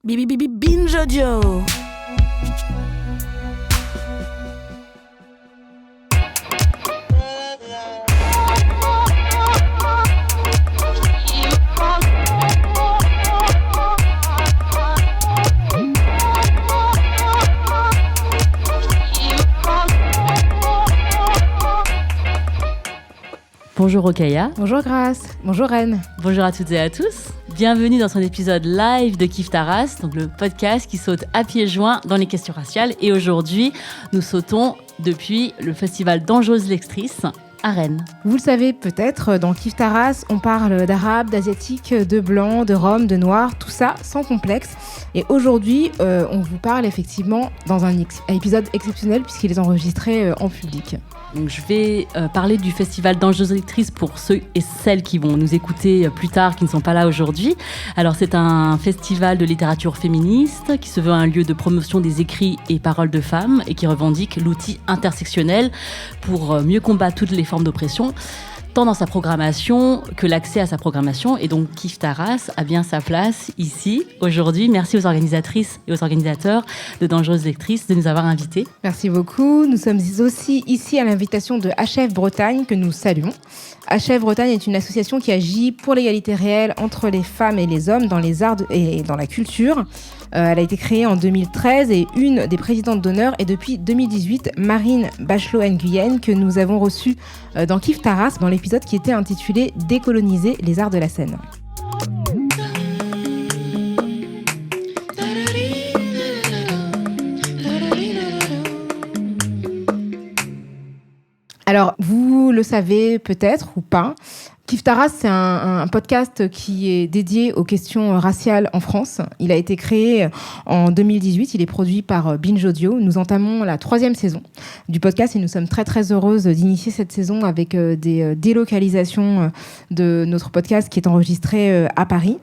Binge Audio. Bonjour Rokhaya. Bonjour Grace. Bonjour Reine. Bonjour à toutes et à tous. Bienvenue dans son épisode live de Kiffe ta race, donc le podcast qui saute à pieds joints dans les questions raciales. Et aujourd'hui, nous sautons depuis le festival Dangereuse Lectrice à Rennes. Vous le savez peut-être, dans Kiffe ta race, on parle d'arabe, d'asiatique, de blanc, de rome, de noir, tout ça sans complexe. Et aujourd'hui, on vous parle effectivement dans un épisode exceptionnel puisqu'il est enregistré en public. Donc je vais parler du festival Dangereuse Lectrice pour ceux et celles qui vont nous écouter plus tard, qui ne sont pas là aujourd'hui. Alors c'est un festival de littérature féministe qui se veut un lieu de promotion des écrits et paroles de femmes et qui revendique l'outil intersectionnel pour mieux combattre toutes les formes d'oppression, tant dans sa programmation que l'accès à sa programmation. Et donc Kiffe ta race a bien sa place ici, aujourd'hui. Merci aux organisatrices et aux organisateurs de Dangereuse Lectrice de nous avoir invités. Merci beaucoup. Nous sommes aussi ici à l'invitation de HF Bretagne que nous saluons. HF Bretagne est une association qui agit pour l'égalité réelle entre les femmes et les hommes dans les arts et dans la culture. Elle a été créée en 2013 et une des présidentes d'honneur est depuis 2018 Marine Bachelot-Nguyen que nous avons reçue dans Kiffe ta race dans l'épisode qui était intitulé « Décoloniser les arts de la scène ». Alors, vous le savez peut-être ou pas, Kiffe ta race, c'est un podcast qui est dédié aux questions raciales en France. Il a été créé en 2018, il est produit par Binge Audio. Nous entamons la 3e saison du podcast et nous sommes très très heureuses d'initier cette saison avec des délocalisations de notre podcast qui est enregistré à Paris.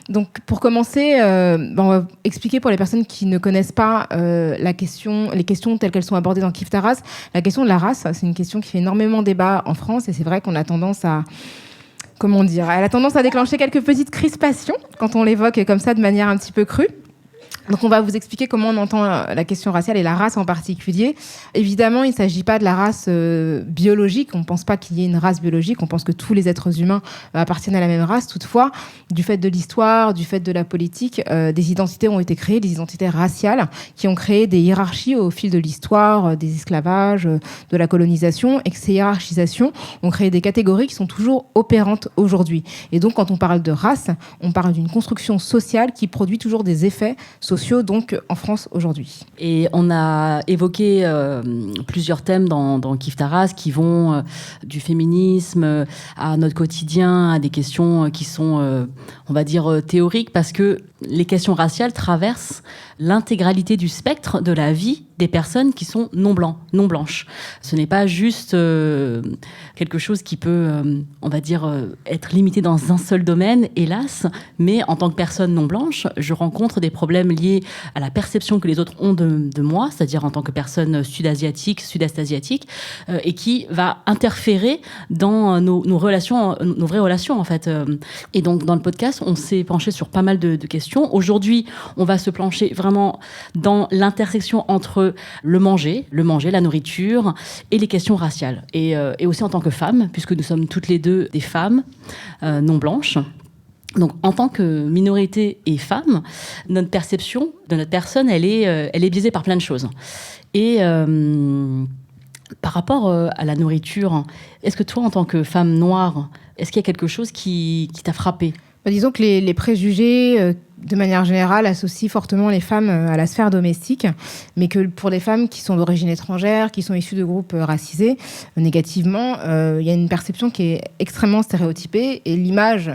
Donc, pour commencer, on va expliquer pour les personnes qui ne connaissent pas les questions telles qu'elles sont abordées dans Kiffe ta race. La question de la race, c'est une question qui fait énormément débat en France et c'est vrai qu'on a tendance à... elle a tendance à déclencher quelques petites crispations quand on l'évoque comme ça de manière un petit peu crue. Donc on va vous expliquer comment on entend la question raciale et la race en particulier. Évidemment, il ne s'agit pas de la race biologique. On ne pense pas qu'il y ait une race biologique. On pense que tous les êtres humains appartiennent à la même race. Toutefois, du fait de l'histoire, du fait de la politique, des identités ont été créées, des identités raciales qui ont créé des hiérarchies au fil de l'histoire, des esclavages, de la colonisation, et que ces hiérarchisations ont créé des catégories qui sont toujours opérantes aujourd'hui. Et donc, quand on parle de race, on parle d'une construction sociale qui produit toujours des effets sociaux, donc en France aujourd'hui. Et on a évoqué plusieurs thèmes dans Kiffe ta race qui vont du féminisme à notre quotidien, à des questions qui sont, on va dire, théoriques, parce que les questions raciales traversent l'intégralité du spectre de la vie des personnes qui sont non blanches. Ce n'est pas juste quelque chose qui peut, on va dire, être limité dans un seul domaine, hélas, mais en tant que personne non blanche, je rencontre des problèmes liés à la perception que les autres ont de moi, c'est-à-dire en tant que personne sud-asiatique, sud-est asiatique, et qui va interférer dans nos relations, nos vraies relations, en fait. Et donc, dans le podcast, on s'est penché sur pas mal de questions. Aujourd'hui, on va se pencher vraiment dans l'intersection entre le manger, la nourriture et les questions raciales. Et aussi en tant que femme, puisque nous sommes toutes les deux des femmes non blanches. Donc, en tant que minorité et femme, notre perception de notre personne, elle est biaisée par plein de choses. Et par rapport à la nourriture, est-ce que toi, en tant que femme noire, est-ce qu'il y a quelque chose qui t'a frappée ? Disons que les préjugés, de manière générale, associent fortement les femmes à la sphère domestique, mais que pour les femmes qui sont d'origine étrangère, qui sont issues de groupes racisés, négativement, il y a une perception qui est extrêmement stéréotypée, et l'image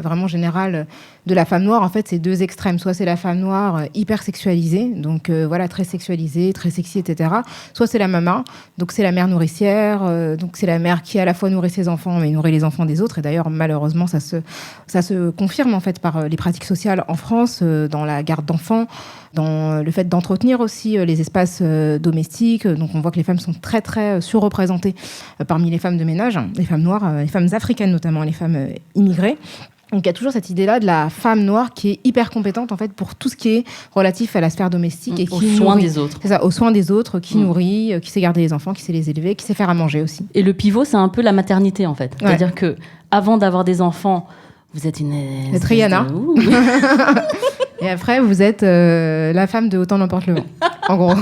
vraiment générale de la femme noire, en fait, c'est deux extrêmes. Soit c'est la femme noire hyper sexualisée, donc très sexualisée, très sexy, etc. Soit c'est la mama, donc c'est la mère nourricière, donc c'est la mère qui à la fois nourrit ses enfants, mais nourrit les enfants des autres. Et d'ailleurs, malheureusement, ça se confirme en fait par les pratiques sociales en France, dans la garde d'enfants, dans le fait d'entretenir aussi les espaces domestiques. Donc on voit que les femmes sont très très surreprésentées parmi les femmes de ménage, les femmes noires, les femmes africaines notamment, les femmes immigrées. Donc il y a toujours cette idée-là de la femme noire qui est hyper compétente en fait pour tout ce qui est relatif à la sphère domestique et Aux qui soins nourrit. des autres. C'est ça, aux soins des autres, qui nourrit, qui sait garder les enfants, qui sait les élever, qui sait faire à manger aussi. Et le pivot, c'est un peu la maternité, en fait. Ouais. C'est-à-dire que avant d'avoir des enfants, vous êtes une... Vous êtes Rihanna. Ouh. Et après, vous êtes la femme de Autant n'emporte le vent. En gros.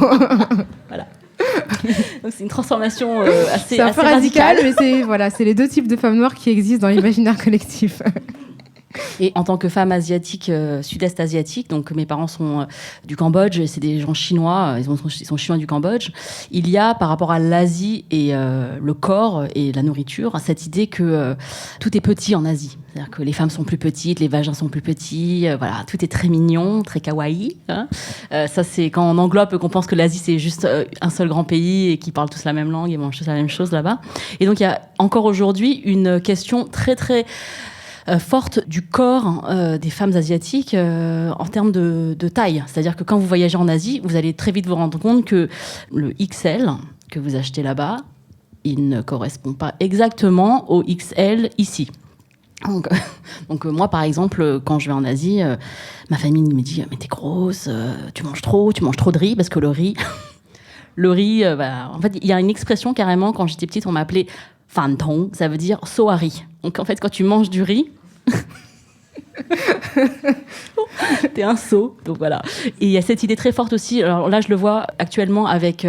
Voilà. Donc c'est une transformation assez C'est un peu assez radical, radicale. mais c'est les deux types de femmes noires qui existent dans l'imaginaire collectif. Et en tant que femme asiatique, sud-est asiatique, donc mes parents sont du Cambodge, et c'est des gens chinois, ils sont chinois du Cambodge. Il y a par rapport à l'Asie et le corps et la nourriture, cette idée que tout est petit en Asie. C'est-à-dire que les femmes sont plus petites, les vagins sont plus petits, voilà, tout est très mignon, très kawaii. Hein. Ça, c'est quand on englobe, qu'on pense que l'Asie, c'est juste un seul grand pays et qu'ils parlent tous la même langue et mangent tous la même chose là-bas. Et donc, il y a encore aujourd'hui une question très, très forte du corps des femmes asiatiques en termes de taille. C'est-à-dire que quand vous voyagez en Asie, vous allez très vite vous rendre compte que le XL que vous achetez là-bas, il ne correspond pas exactement au XL ici. Donc moi, par exemple, quand je vais en Asie, ma famille me dit « Mais t'es grosse, tu manges trop de riz », parce que le riz... Le riz, en fait, il y a une expression carrément, quand j'étais petite, on m'appelait fan tong, ça veut dire saut à riz. Donc en fait, quand tu manges du riz, t'es un saut. Donc voilà. Et il y a cette idée très forte aussi. Alors là, je le vois actuellement avec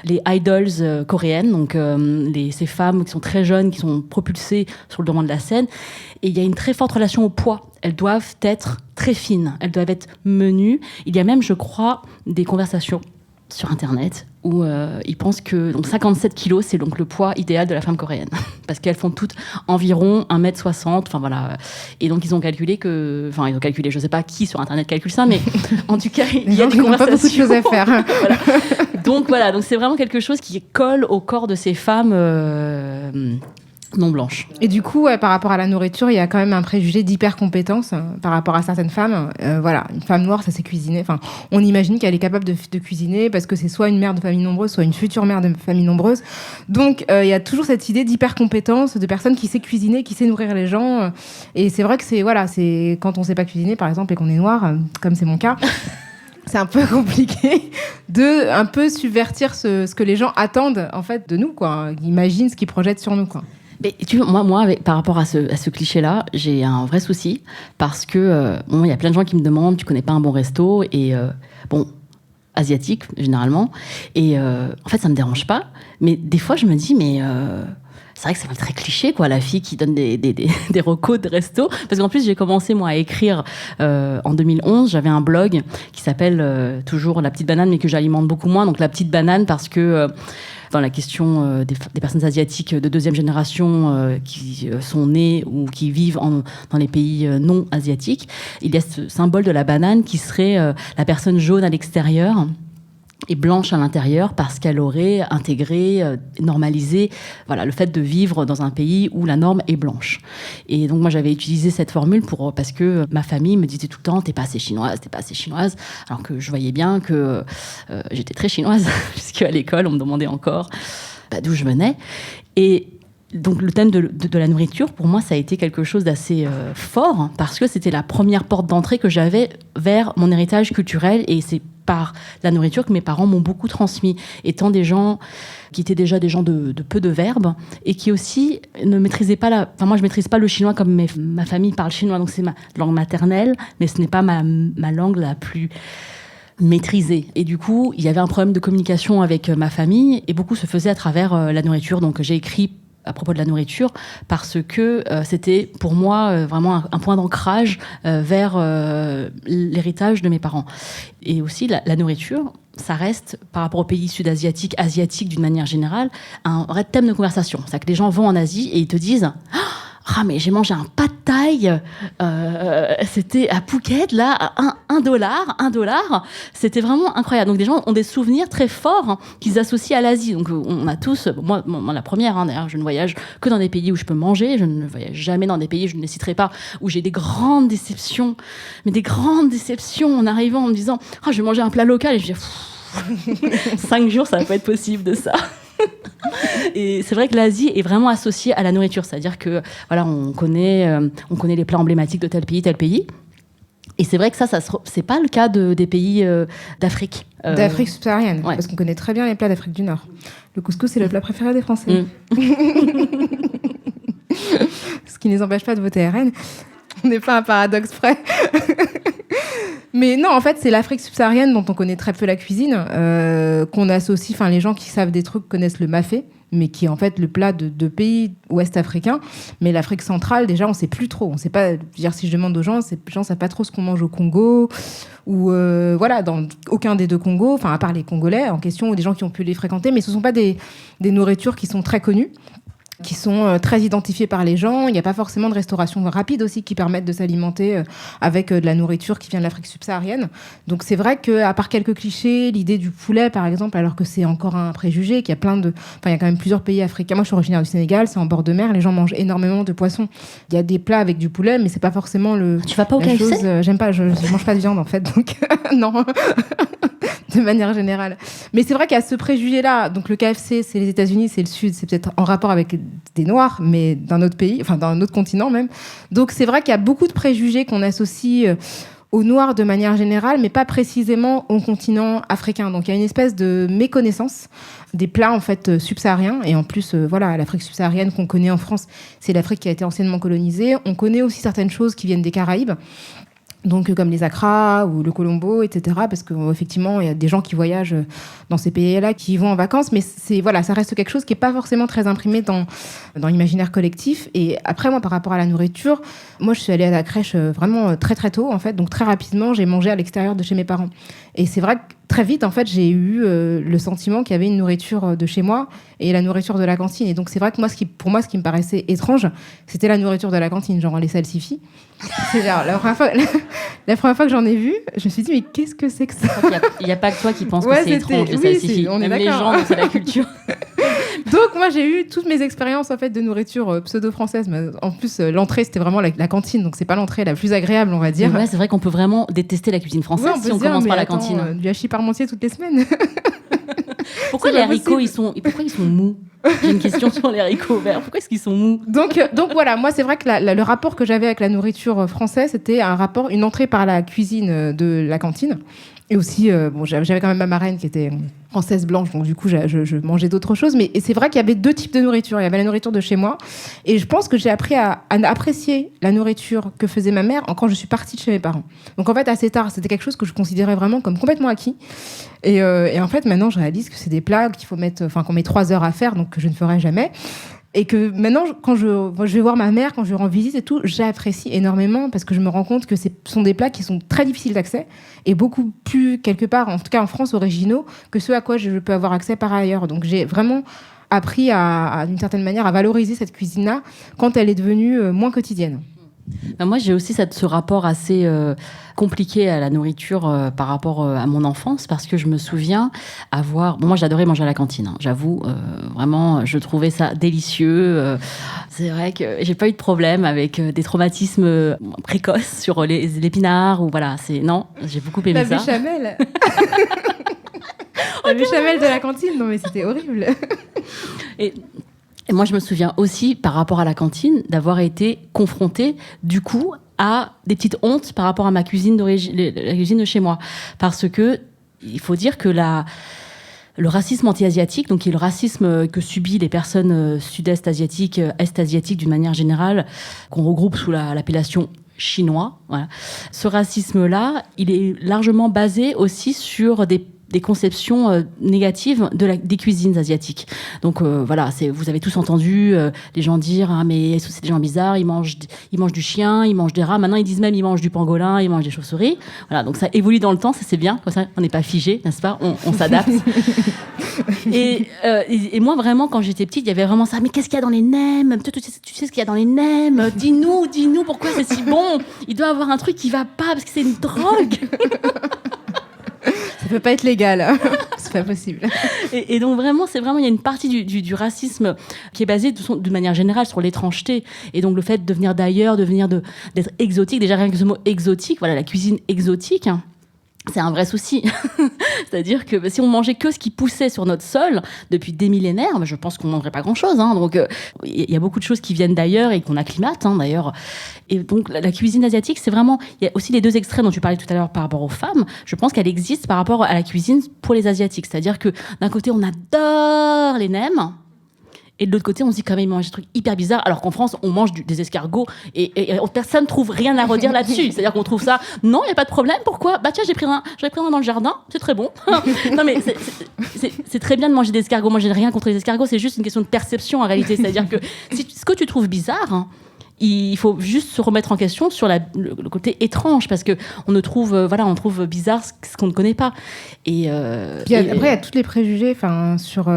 les idols coréennes, donc ces femmes qui sont très jeunes, qui sont propulsées sur le devant de la scène. Et il y a une très forte relation au poids. Elles doivent être très fines, elles doivent être menues. Il y a même, je crois, des conversations sur Internet où ils pensent que donc 57 kilos, c'est donc le poids idéal de la femme coréenne. Parce qu'elles font toutes environ 1m60. Enfin, voilà. Et donc, ils ont calculé que... Enfin, ils ont calculé, je ne sais pas qui sur Internet calcule ça, mais en tout cas, il y a des gens qui n'ont pas beaucoup de conversations. choses à faire. Voilà. Donc, c'est vraiment quelque chose qui colle au corps de ces femmes non blanches. Et du coup, par rapport à la nourriture, il y a quand même un préjugé d'hyper-compétence par rapport à certaines femmes. Voilà, une femme noire, ça sait cuisiner. Enfin, on imagine qu'elle est capable de cuisiner parce que c'est soit une mère de famille nombreuse, soit une future mère de famille nombreuse. Donc, il y a toujours cette idée d'hyper-compétence, de personne qui sait cuisiner, qui sait nourrir les gens. Et c'est vrai que c'est quand on sait pas cuisiner, par exemple, et qu'on est noir, comme c'est mon cas, c'est un peu compliqué de un peu subvertir ce que les gens attendent en fait de nous, quoi. Ils imaginent ce qu'ils projettent sur nous, quoi. Mais tu vois, moi par rapport à ce cliché-là, j'ai un vrai souci parce que il y a plein de gens qui me demandent, tu connais pas un bon resto et asiatique généralement, et en fait ça me dérange pas, mais des fois je me dis c'est vrai que c'est très cliché, quoi, la fille qui donne des recos de resto. Parce qu'en plus, j'ai commencé, moi, à écrire en 2011. J'avais un blog qui s'appelle toujours La Petite Banane, mais que j'alimente beaucoup moins. Donc, La Petite Banane, parce que dans la question des personnes asiatiques de deuxième génération qui sont nées ou qui vivent dans les pays non asiatiques, il y a ce symbole de la banane qui serait la personne jaune à l'extérieur et blanche à l'intérieur parce qu'elle aurait intégré, normalisé le fait de vivre dans un pays où la norme est blanche. Et donc moi j'avais utilisé cette formule parce que ma famille me disait tout le temps t'es pas assez chinoise, alors que je voyais bien que j'étais très chinoise puisqu'à l'école on me demandait encore d'où je venais. Et donc le thème de la nourriture, pour moi, ça a été quelque chose d'assez fort, hein, parce que c'était la première porte d'entrée que j'avais vers mon héritage culturel, et c'est par la nourriture que mes parents m'ont beaucoup transmis, étant des gens qui étaient déjà des gens de peu de verbe, et qui aussi ne maîtrisaient pas moi, je maîtrise pas le chinois comme ma famille parle chinois, donc c'est ma langue maternelle, mais ce n'est pas ma langue la plus maîtrisée. Et du coup, il y avait un problème de communication avec ma famille, et beaucoup se faisait à travers la nourriture. Donc j'ai écrit à propos de la nourriture, parce que c'était pour moi vraiment un point d'ancrage vers l'héritage de mes parents. Et aussi, la nourriture, ça reste, par rapport aux pays sud-asiatiques, asiatiques d'une manière générale, un vrai thème de conversation. C'est-à-dire que les gens vont en Asie et ils te disent « Ah, mais j'ai mangé un pad thaï, c'était à Phuket, là, à $1. C'était vraiment incroyable. » Donc, des gens ont des souvenirs très forts qu'ils associent à l'Asie. Donc, on a tous, moi la première, d'ailleurs, je ne voyage que dans des pays où je peux manger. Je ne voyage jamais dans des pays, je ne les citerai pas, où j'ai des grandes déceptions. Mais des grandes déceptions en arrivant, en me disant « Ah, je vais manger un plat local. » Et je dis « 5 jours, ça va pas être possible de ça. » Et c'est vrai que l'Asie est vraiment associée à la nourriture, c'est-à-dire que voilà, on connaît les plats emblématiques de tel pays. Et c'est vrai que c'est pas le cas des pays d'Afrique. D'Afrique subsaharienne, ouais. Parce qu'on connaît très bien les plats d'Afrique du Nord. Le couscous, c'est le plat préféré des Français. Ce qui ne les empêche pas de voter RN. On n'est pas un paradoxe près. Mais non, en fait, c'est l'Afrique subsaharienne dont on connaît très peu la cuisine, qu'on associe, enfin, les gens qui savent des trucs connaissent le mafé, mais qui est en fait le plat de pays ouest africains. Mais l'Afrique centrale, déjà, on ne sait plus trop. On sait pas, dire, si je demande aux gens, les gens ne savent pas trop ce qu'on mange au Congo, ou voilà, dans aucun des deux Congos, enfin, à part les Congolais en question, ou des gens qui ont pu les fréquenter, mais ce ne sont pas des nourritures qui sont très connues, qui sont très identifiés par les gens. Il n'y a pas forcément de restauration rapide aussi qui permettent de s'alimenter avec de la nourriture qui vient de l'Afrique subsaharienne. Donc c'est vrai qu'à part quelques clichés, l'idée du poulet par exemple, alors que c'est encore un préjugé, qu'il y a il y a quand même plusieurs pays africains. Moi je suis originaire du Sénégal, c'est en bord de mer, les gens mangent énormément de poissons. Il y a des plats avec du poulet, mais c'est pas forcément Tu vas pas au KFC ? J'aime pas, je mange pas de viande en fait, donc non. De manière générale. Mais c'est vrai qu'il y a ce préjugé-là. Donc le KFC, c'est les États-Unis, c'est le Sud, c'est peut-être en rapport avec des Noirs, mais d'un autre pays, enfin d'un autre continent même. Donc c'est vrai qu'il y a beaucoup de préjugés qu'on associe aux Noirs de manière générale, mais pas précisément au continent africain. Donc il y a une espèce de méconnaissance des plats en fait subsahariens. Et en plus, voilà, l'Afrique subsaharienne qu'on connaît en France, c'est l'Afrique qui a été anciennement colonisée. On connaît aussi certaines choses qui viennent des Caraïbes. Donc comme les Accra ou le Colombo, etc. Parce qu'effectivement, il y a des gens qui voyagent dans ces pays-là, qui y vont en vacances. Mais voilà, ça reste quelque chose qui n'est pas forcément très imprimé dans l'imaginaire collectif. Et après, moi, par rapport à la nourriture, moi, je suis allée à la crèche vraiment très, très tôt, en fait. Donc très rapidement, j'ai mangé à l'extérieur de chez mes parents. Et c'est vrai que très vite, en fait, j'ai eu le sentiment qu'il y avait une nourriture de chez moi et la nourriture de la cantine. Et donc c'est vrai que moi, pour moi, ce qui me paraissait étrange, c'était la nourriture de la cantine, genre les salsifis. C'est genre, la première fois que j'en ai vu, je me suis dit, mais qu'est-ce que c'est que ça ? Il n'y a pas que toi qui pense que c'est étrange, les salsifis. On est même les gens, c'est la culture. Donc, moi, j'ai eu toutes mes expériences en fait, de nourriture pseudo-française. Mais en plus, l'entrée, c'était vraiment la cantine. Donc, c'est pas l'entrée la plus agréable, on va dire. Ouais, c'est vrai qu'on peut vraiment détester la cuisine française si on commence par la cantine. Du hachis parmentier toutes les semaines. Pourquoi les haricots, ils sont mous ? J'ai une question sur les haricots verts. Pourquoi est-ce qu'ils sont mous ? Donc voilà, moi c'est vrai que le rapport que j'avais avec la nourriture française, c'était une entrée par la cuisine de la cantine. Et aussi, j'avais quand même ma marraine qui était française blanche, donc du coup, je mangeais d'autres choses. Mais c'est vrai qu'il y avait deux types de nourriture. Il y avait la nourriture de chez moi. Et je pense que j'ai appris à apprécier la nourriture que faisait ma mère quand je suis partie de chez mes parents. Donc en fait, assez tard, c'était quelque chose que je considérais vraiment comme complètement acquis. Et en fait, maintenant, je réalise que c'est des plats qu'on met 3 heures à faire, donc que je ne ferai jamais. Et que maintenant, quand je vais voir ma mère, quand je rends visite et tout, j'apprécie énormément parce que je me rends compte que ce sont des plats qui sont très difficiles d'accès et beaucoup plus, quelque part, en tout cas en France, originaux que ceux à quoi je peux avoir accès par ailleurs. Donc j'ai vraiment appris d'une certaine manière à valoriser cette cuisine-là quand elle est devenue moins quotidienne. Moi, j'ai aussi ce rapport assez compliqué à la nourriture par rapport à mon enfance, parce que je me souviens moi, j'adorais manger à la cantine, hein, j'avoue. Vraiment, je trouvais ça délicieux. C'est vrai que j'ai pas eu de problème avec des traumatismes précoces sur les épinards. Non, j'ai beaucoup aimé ça. La béchamel La béchamel de la cantine, non mais c'était horrible. Et moi, je me souviens aussi, par rapport à la cantine, d'avoir été confrontée, du coup, à des petites hontes par rapport à ma cuisine d'origine, la cuisine de chez moi. Parce que, il faut dire que le racisme anti-asiatique, donc qui est le racisme que subit les personnes sud-est asiatiques, est asiatiques d'une manière générale, qu'on regroupe sous l'appellation chinois, voilà. Ce racisme-là, il est largement basé aussi sur des conceptions négatives des cuisines asiatiques. Donc vous avez tous entendu les gens dire mais c'est des gens bizarres, ils mangent du chien, ils mangent des rats, maintenant ils disent même ils mangent du pangolin, ils mangent des chauves-souris. Voilà, donc ça évolue dans le temps, ça c'est bien, comme ça on n'est pas figé, n'est-ce pas, on s'adapte. Et moi vraiment quand j'étais petite, il y avait vraiment ça, mais qu'est-ce qu'il y a dans les nems, tu sais ce qu'il y a dans les nems, dis-nous pourquoi c'est si bon, il doit y avoir un truc qui va pas parce que c'est une drogue. Ça peut pas être légal, c'est pas possible. Et donc vraiment, il y a une partie du racisme qui est basée de manière générale sur l'étrangeté. Et donc le fait de venir d'ailleurs, d'être exotique, déjà rien que ce mot exotique, voilà, la cuisine exotique, hein, c'est un vrai souci. C'est-à-dire que si on mangeait que ce qui poussait sur notre sol depuis des millénaires, je pense qu'on ne mangerait pas grand-chose. Donc, il y a beaucoup de choses qui viennent d'ailleurs et qu'on acclimate, d'ailleurs. Et donc, la cuisine asiatique, c'est vraiment... Il y a aussi les deux extrêmes dont tu parlais tout à l'heure par rapport aux femmes. Je pense qu'elle existe par rapport à la cuisine pour les Asiatiques. C'est-à-dire que d'un côté, on adore les nems. Et de l'autre côté, on se dit quand même, ils mangent des trucs hyper bizarres, alors qu'en France, on mange des escargots et personne ne trouve rien à redire là-dessus. C'est-à-dire qu'on trouve ça, non, il n'y a pas de problème, pourquoi ? Bah tiens, j'avais pris un dans le jardin, c'est très bon. Non mais c'est très bien de manger des escargots, moi j'ai rien contre les escargots, c'est juste une question de perception en réalité. C'est-à-dire que ce que tu trouves bizarre, il faut juste se remettre en question sur le côté étrange, parce que on trouve bizarre ce qu'on ne connaît pas. Puis après, il y a tous les préjugés sur...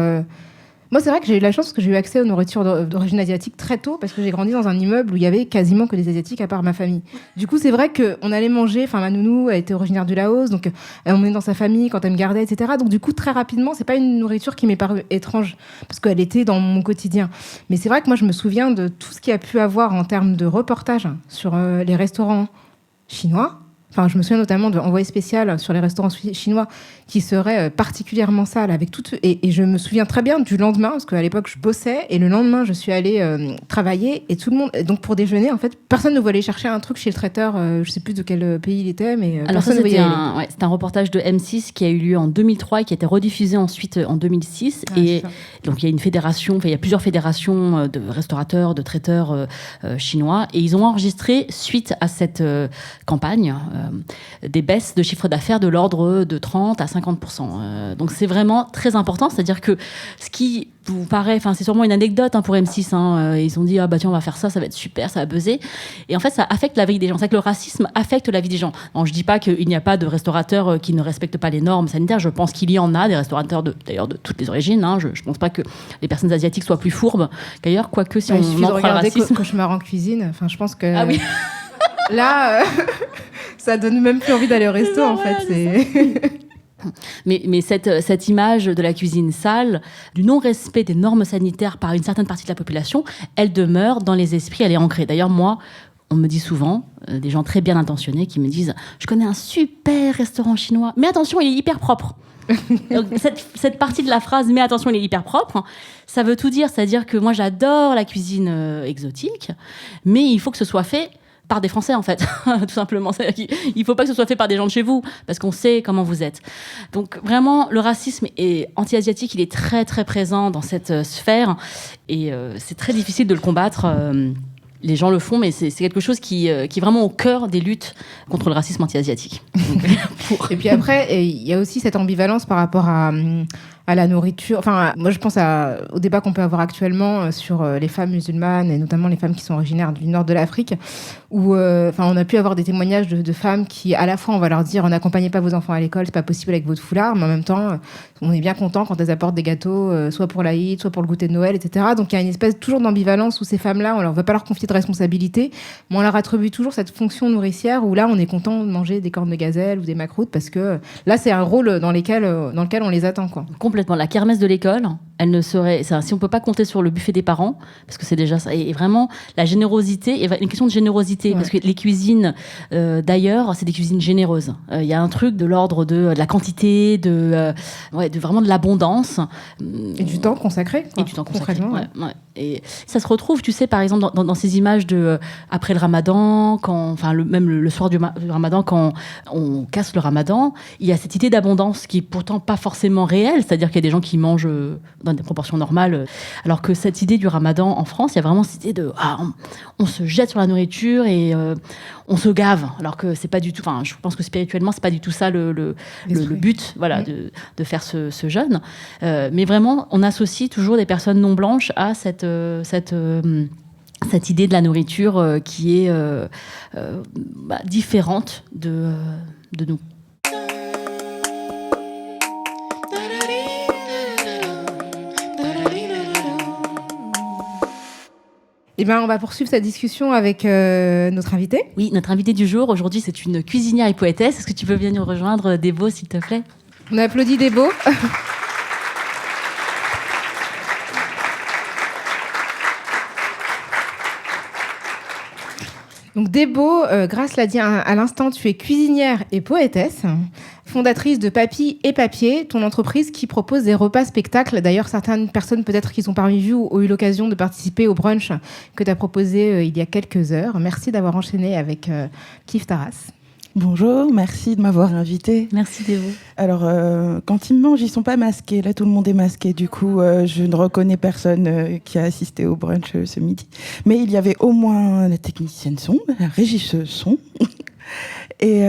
Moi, c'est vrai que j'ai eu la chance parce que j'ai eu accès aux nourritures d'origine asiatique très tôt, parce que j'ai grandi dans un immeuble où il y avait quasiment que des Asiatiques à part ma famille. Du coup, c'est vrai qu'on allait manger, ma nounou, elle était originaire du Laos, donc elle emmenait dans sa famille quand elle me gardait, etc. Donc du coup, très rapidement, c'est pas une nourriture qui m'est parue étrange, parce qu'elle était dans mon quotidien. Mais c'est vrai que moi, je me souviens de tout ce qu'il y a pu avoir en termes de reportages sur les restaurants chinois. Je me souviens notamment de Envoyé spécial sur les restaurants chinois qui seraient particulièrement sales avec tout. Et je me souviens très bien du lendemain, parce qu'à l'époque, je bossais. Et le lendemain, je suis allée travailler. Et tout le monde... Donc, pour déjeuner, en fait, personne ne voulait aller chercher un truc chez le traiteur. Je ne sais plus de quel pays il était, mais alors personne ne voulait y aller. C'était un reportage de M6 qui a eu lieu en 2003 et qui a été rediffusé ensuite en 2006. Et donc, il y a une fédération, il y a plusieurs fédérations de restaurateurs, de traiteurs chinois. Et ils ont enregistré, suite à cette campagne, des baisses de chiffre d'affaires de l'ordre de 30 à 50%. Donc c'est vraiment très important, c'est-à-dire que ce qui vous paraît, c'est sûrement une anecdote pour M6, ils ont dit tiens, on va faire ça va être super, ça va buzzer, et en fait ça affecte la vie des gens. C'est que le racisme affecte la vie des gens. Alors, je dis pas qu'il n'y a pas de restaurateurs qui ne respectent pas les normes sanitaires, je pense qu'il y en a des restaurateurs d'ailleurs de toutes les origines, je pense pas que les personnes asiatiques soient plus fourbes qu'ailleurs, quoique si on il suffit en de croit le regarder racisme. Cauchemar en cuisine, je pense que ah oui. Là, ça donne même plus envie d'aller au resto, en fait. Mais cette image de la cuisine sale, du non-respect des normes sanitaires par une certaine partie de la population, elle demeure dans les esprits, elle est ancrée. D'ailleurs, moi, on me dit souvent, des gens très bien intentionnés qui me disent « Je connais un super restaurant chinois, mais attention, il est hyper propre ». Donc, cette partie de la phrase « mais attention, il est hyper propre », ça veut tout dire. C'est-à-dire que moi, j'adore la cuisine exotique, mais il faut que ce soit fait par des Français, en fait, tout simplement. Il ne faut pas que ce soit fait par des gens de chez vous, parce qu'on sait comment vous êtes. Donc, vraiment, le racisme anti-asiatique, il est très, très présent dans cette sphère, et c'est très difficile de le combattre. Les gens le font, mais c'est quelque chose qui est vraiment au cœur des luttes contre le racisme anti-asiatique. Et puis après, il y a aussi cette ambivalence par rapport à la nourriture. Moi, je pense au débat qu'on peut avoir actuellement sur les femmes musulmanes, et notamment les femmes qui sont originaires du nord de l'Afrique, où on a pu avoir des témoignages de femmes qui, à la fois, on va leur dire « n'accompagnez pas vos enfants à l'école, c'est pas possible avec votre foulard », mais en même temps, on est bien content quand elles apportent des gâteaux, soit pour l'Aïd, soit pour le goûter de Noël, etc. Donc, il y a une espèce toujours d'ambivalence où ces femmes-là, on ne va pas leur confier de responsabilité, mais on leur attribue toujours cette fonction nourricière où là, on est content de manger des cornes de gazelle ou des macroutes, parce que là, c'est un rôle dans lequel on les attend, quoi. Complètement. La kermesse de l'école, elle ne serait... Si on ne peut pas compter sur le buffet des parents, parce que c'est déjà ça, et vraiment, la générosité, et une question de générosité, parce que les cuisines d'ailleurs, c'est des cuisines généreuses. Il y a un truc de l'ordre de la quantité, de vraiment de l'abondance. Et du temps consacré. Et du temps consacré, ouais. Et ça se retrouve, tu sais, par exemple, dans ces images de après le ramadan, même le soir du ramadan, quand on casse le ramadan, il y a cette idée d'abondance qui est pourtant pas forcément réelle, c'est-à-dire qu'il y a des gens qui mangent dans des proportions normales, alors que cette idée du ramadan en France, il y a vraiment cette idée de on se jette sur la nourriture et on se gave, alors que c'est pas du tout, je pense que spirituellement c'est pas du tout ça le but, de faire ce jeûne, mais vraiment on associe toujours des personnes non blanches à cette idée de la nourriture qui est différente de nous. Eh bien, on va poursuivre cette discussion avec notre invitée. Oui, notre invitée du jour, aujourd'hui, c'est une cuisinière et poétesse. Est-ce que tu peux bien nous rejoindre, Debo, s'il te plaît ? On applaudit Debo. Donc Debo, Grâce l'a dit à l'instant, tu es cuisinière et poétesse. fondatrice de Papy et Papier, ton entreprise qui propose des repas spectacles. D'ailleurs, certaines personnes peut-être qui sont parmi vous ont eu l'occasion de participer au brunch que tu as proposé il y a quelques heures. Merci d'avoir enchaîné avec Kif Taras. Bonjour, merci de m'avoir invitée. Merci Dévo. Alors, quand ils mangent, ils sont pas masqués. Là, tout le monde est masqué. Du coup, je ne reconnais personne qui a assisté au brunch ce midi. Mais il y avait au moins la technicienne son, la régisseuse son. Et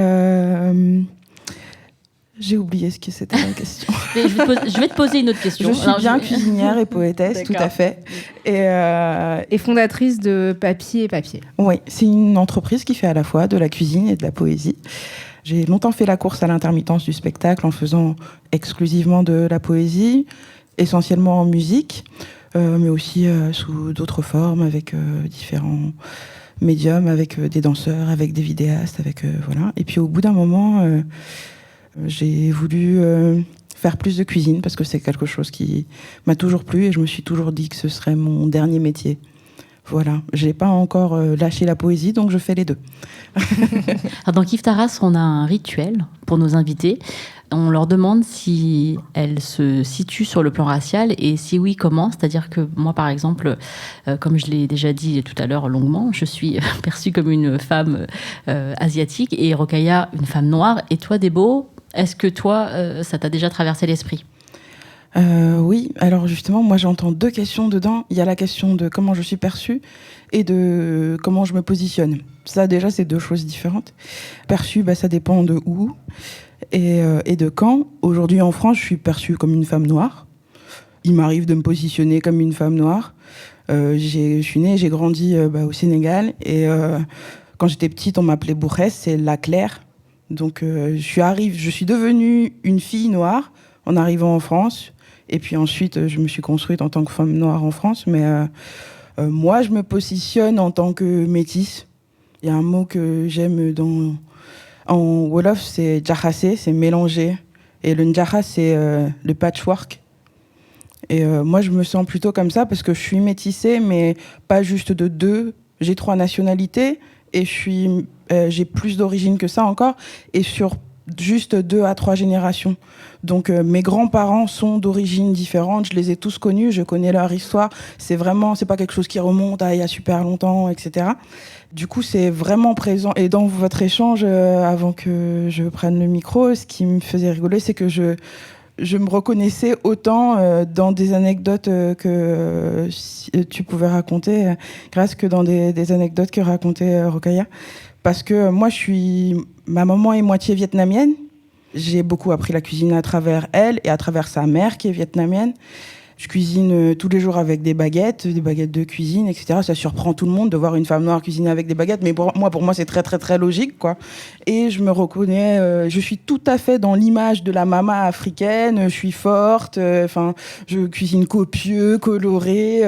j'ai oublié ce que c'était la question. Je vais te poser une autre question. Je suis bien cuisinière et poétesse, tout à fait. Et fondatrice de Papy et Papier. Oui, c'est une entreprise qui fait à la fois de la cuisine et de la poésie. J'ai longtemps fait la course à l'intermittence du spectacle en faisant exclusivement de la poésie, essentiellement en musique, mais aussi sous d'autres formes, avec différents médiums, avec des danseurs, avec des vidéastes, voilà. Et puis au bout d'un moment, j'ai voulu faire plus de cuisine parce que c'est quelque chose qui m'a toujours plu et je me suis toujours dit que ce serait mon dernier métier. Voilà, je n'ai pas encore lâché la poésie, donc je fais les deux. Alors dans Kif Taras, on a un rituel pour nos invités. On leur demande si elles se situent sur le plan racial et si oui, comment. C'est-à-dire que moi, par exemple, comme je l'ai déjà dit tout à l'heure longuement, je suis perçue comme une femme asiatique et Rokhaya, une femme noire. Et toi, Débo, est-ce que toi, ça t'a déjà traversé l'esprit ? Oui, alors justement, moi j'entends deux questions dedans. Il y a la question de comment je suis perçue et de comment je me positionne. Ça déjà, c'est deux choses différentes. Perçue, ça dépend de où et de quand. Aujourd'hui en France, je suis perçue comme une femme noire. Il m'arrive de me positionner comme une femme noire. Je suis née, j'ai grandi au Sénégal et quand j'étais petite, on m'appelait Bourrès, c'est la Claire. Donc je suis devenue une fille noire en arrivant en France. Et puis ensuite, je me suis construite en tant que femme noire en France. Mais moi, je me positionne en tant que métisse. Il y a un mot que j'aime en Wolof, c'est jahassé, c'est mélanger. Et le njaha, c'est le patchwork. Et moi, je me sens plutôt comme ça parce que je suis métissée, mais pas juste de deux. J'ai 3 nationalités et j'ai plus d'origine que ça encore. Et sur juste 2 à 3 générations. Donc mes grands-parents sont d'origines différentes, je les ai tous connus, je connais leur histoire. C'est pas quelque chose qui remonte à il y a super longtemps, etc. Du coup, c'est vraiment présent. Et dans votre échange, avant que je prenne le micro, ce qui me faisait rigoler, c'est que je me reconnaissais autant dans des anecdotes que tu pouvais raconter, grâce que dans des anecdotes que racontait Rokhaya. Parce que moi, ma maman est moitié vietnamienne. J'ai beaucoup appris la cuisine à travers elle et à travers sa mère qui est vietnamienne. Je cuisine tous les jours avec des baguettes de cuisine, etc. Ça surprend tout le monde de voir une femme noire cuisiner avec des baguettes, mais pour moi, c'est très, très, très logique, quoi. Et je me reconnais, je suis tout à fait dans l'image de la mama africaine. Je suis forte, je cuisine copieux, coloré,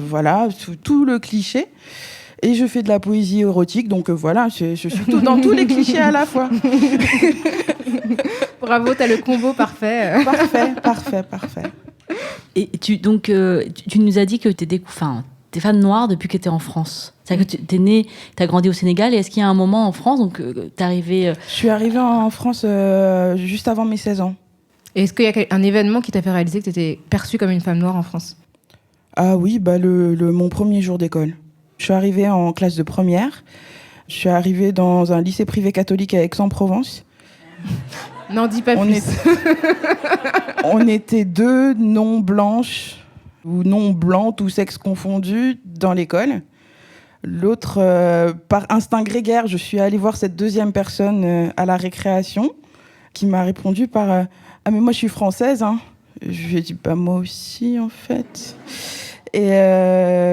voilà, tout le cliché. Et je fais de la poésie érotique, donc voilà, je suis dans tous les clichés à la fois. Bravo, t'as le combo parfait. Parfait. Et tu nous as dit que t'es femme noire depuis que t'es en France. C'est-à-dire que t'es née, t'as grandi au Sénégal, et est-ce qu'il y a un moment en France, donc t'es arrivée... Je suis arrivée en France juste avant mes 16 ans. Et est-ce qu'il y a un événement qui t'a fait réaliser que t'étais perçue comme une femme noire en France ? Ah oui, mon premier jour d'école. Je suis arrivée en classe de première. Je suis arrivée dans un lycée privé catholique à Aix-en-Provence. N'en dis pas plus. On était 2 non-blanches ou non-blancs, tous sexes confondus, dans l'école. L'autre, par instinct grégaire, je suis allée voir cette deuxième personne à la récréation qui m'a répondu par « Ah mais moi je suis française, hein ». Je lui ai dit « Bah moi aussi en fait ». Et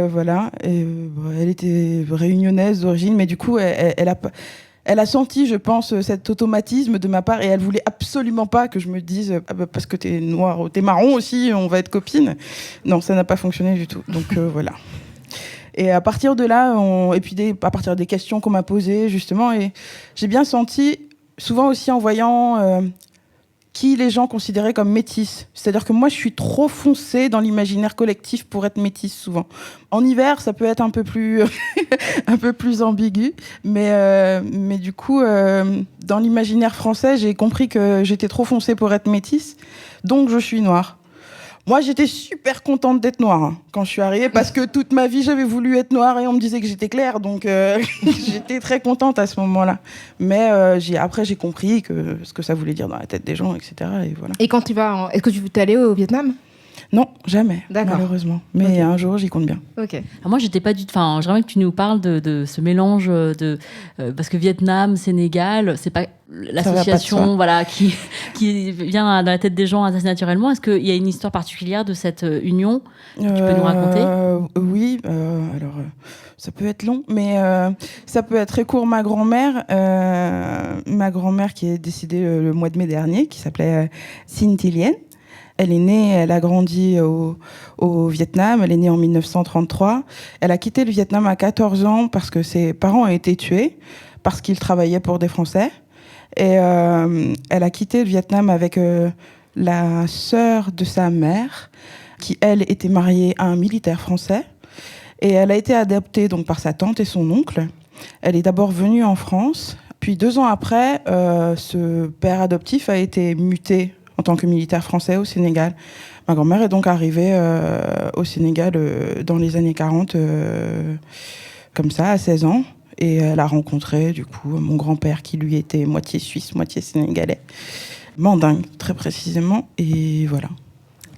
voilà, elle était réunionnaise d'origine, mais du coup, elle a senti, je pense, cet automatisme de ma part, et elle voulait absolument pas que je me dise ah bah, parce que t'es noire, t'es marron aussi, on va être copines. Non, ça n'a pas fonctionné du tout. Donc voilà. Et à partir de là, à partir des questions qu'on m'a posées, justement, et j'ai bien senti, souvent aussi en voyant qui les gens considéraient comme métisse. C'est-à-dire que moi, je suis trop foncée dans l'imaginaire collectif pour être métisse souvent. En hiver, ça peut être un peu plus, un peu plus ambigu, mais du coup, dans l'imaginaire français, j'ai compris que j'étais trop foncée pour être métisse, donc je suis noire. Moi, j'étais super contente d'être noire quand je suis arrivée, parce que toute ma vie, j'avais voulu être noire et on me disait que j'étais claire, donc j'étais très contente à ce moment-là. Mais après, j'ai compris ce que ça voulait dire dans la tête des gens, etc. Et voilà. Et quand est-ce que tu es allée au Vietnam ? Non, jamais, D'accord. Malheureusement. Mais un jour, j'y compte bien. Ok. Alors moi, j'étais pas du tout. Enfin, j'aimerais que tu nous parles de ce mélange parce que Vietnam, Sénégal, c'est pas l'association, voilà, qui vient dans la tête des gens assez naturellement. Est-ce qu'il y a une histoire particulière de cette union que tu peux nous raconter ? Oui. Alors, ça peut être long, mais ça peut être très court. Ma grand-mère qui est décédée le mois de mai dernier, qui s'appelait Sinh Thi Lien. Elle a grandi au Vietnam, elle est née en 1933. Elle a quitté le Vietnam à 14 ans parce que ses parents ont été tués, parce qu'ils travaillaient pour des Français. Et elle a quitté le Vietnam avec la sœur de sa mère, qui, elle, était mariée à un militaire français. Et elle a été adoptée donc, par sa tante et son oncle. Elle est d'abord venue en France. Puis 2 ans après, ce père adoptif a été muté en tant que militaire français au Sénégal. Ma grand-mère est donc arrivée au Sénégal dans les années 40, comme ça, à 16 ans. Et elle a rencontré, du coup, mon grand-père qui, lui, était moitié suisse, moitié sénégalais. Mandingue, très précisément. Et voilà.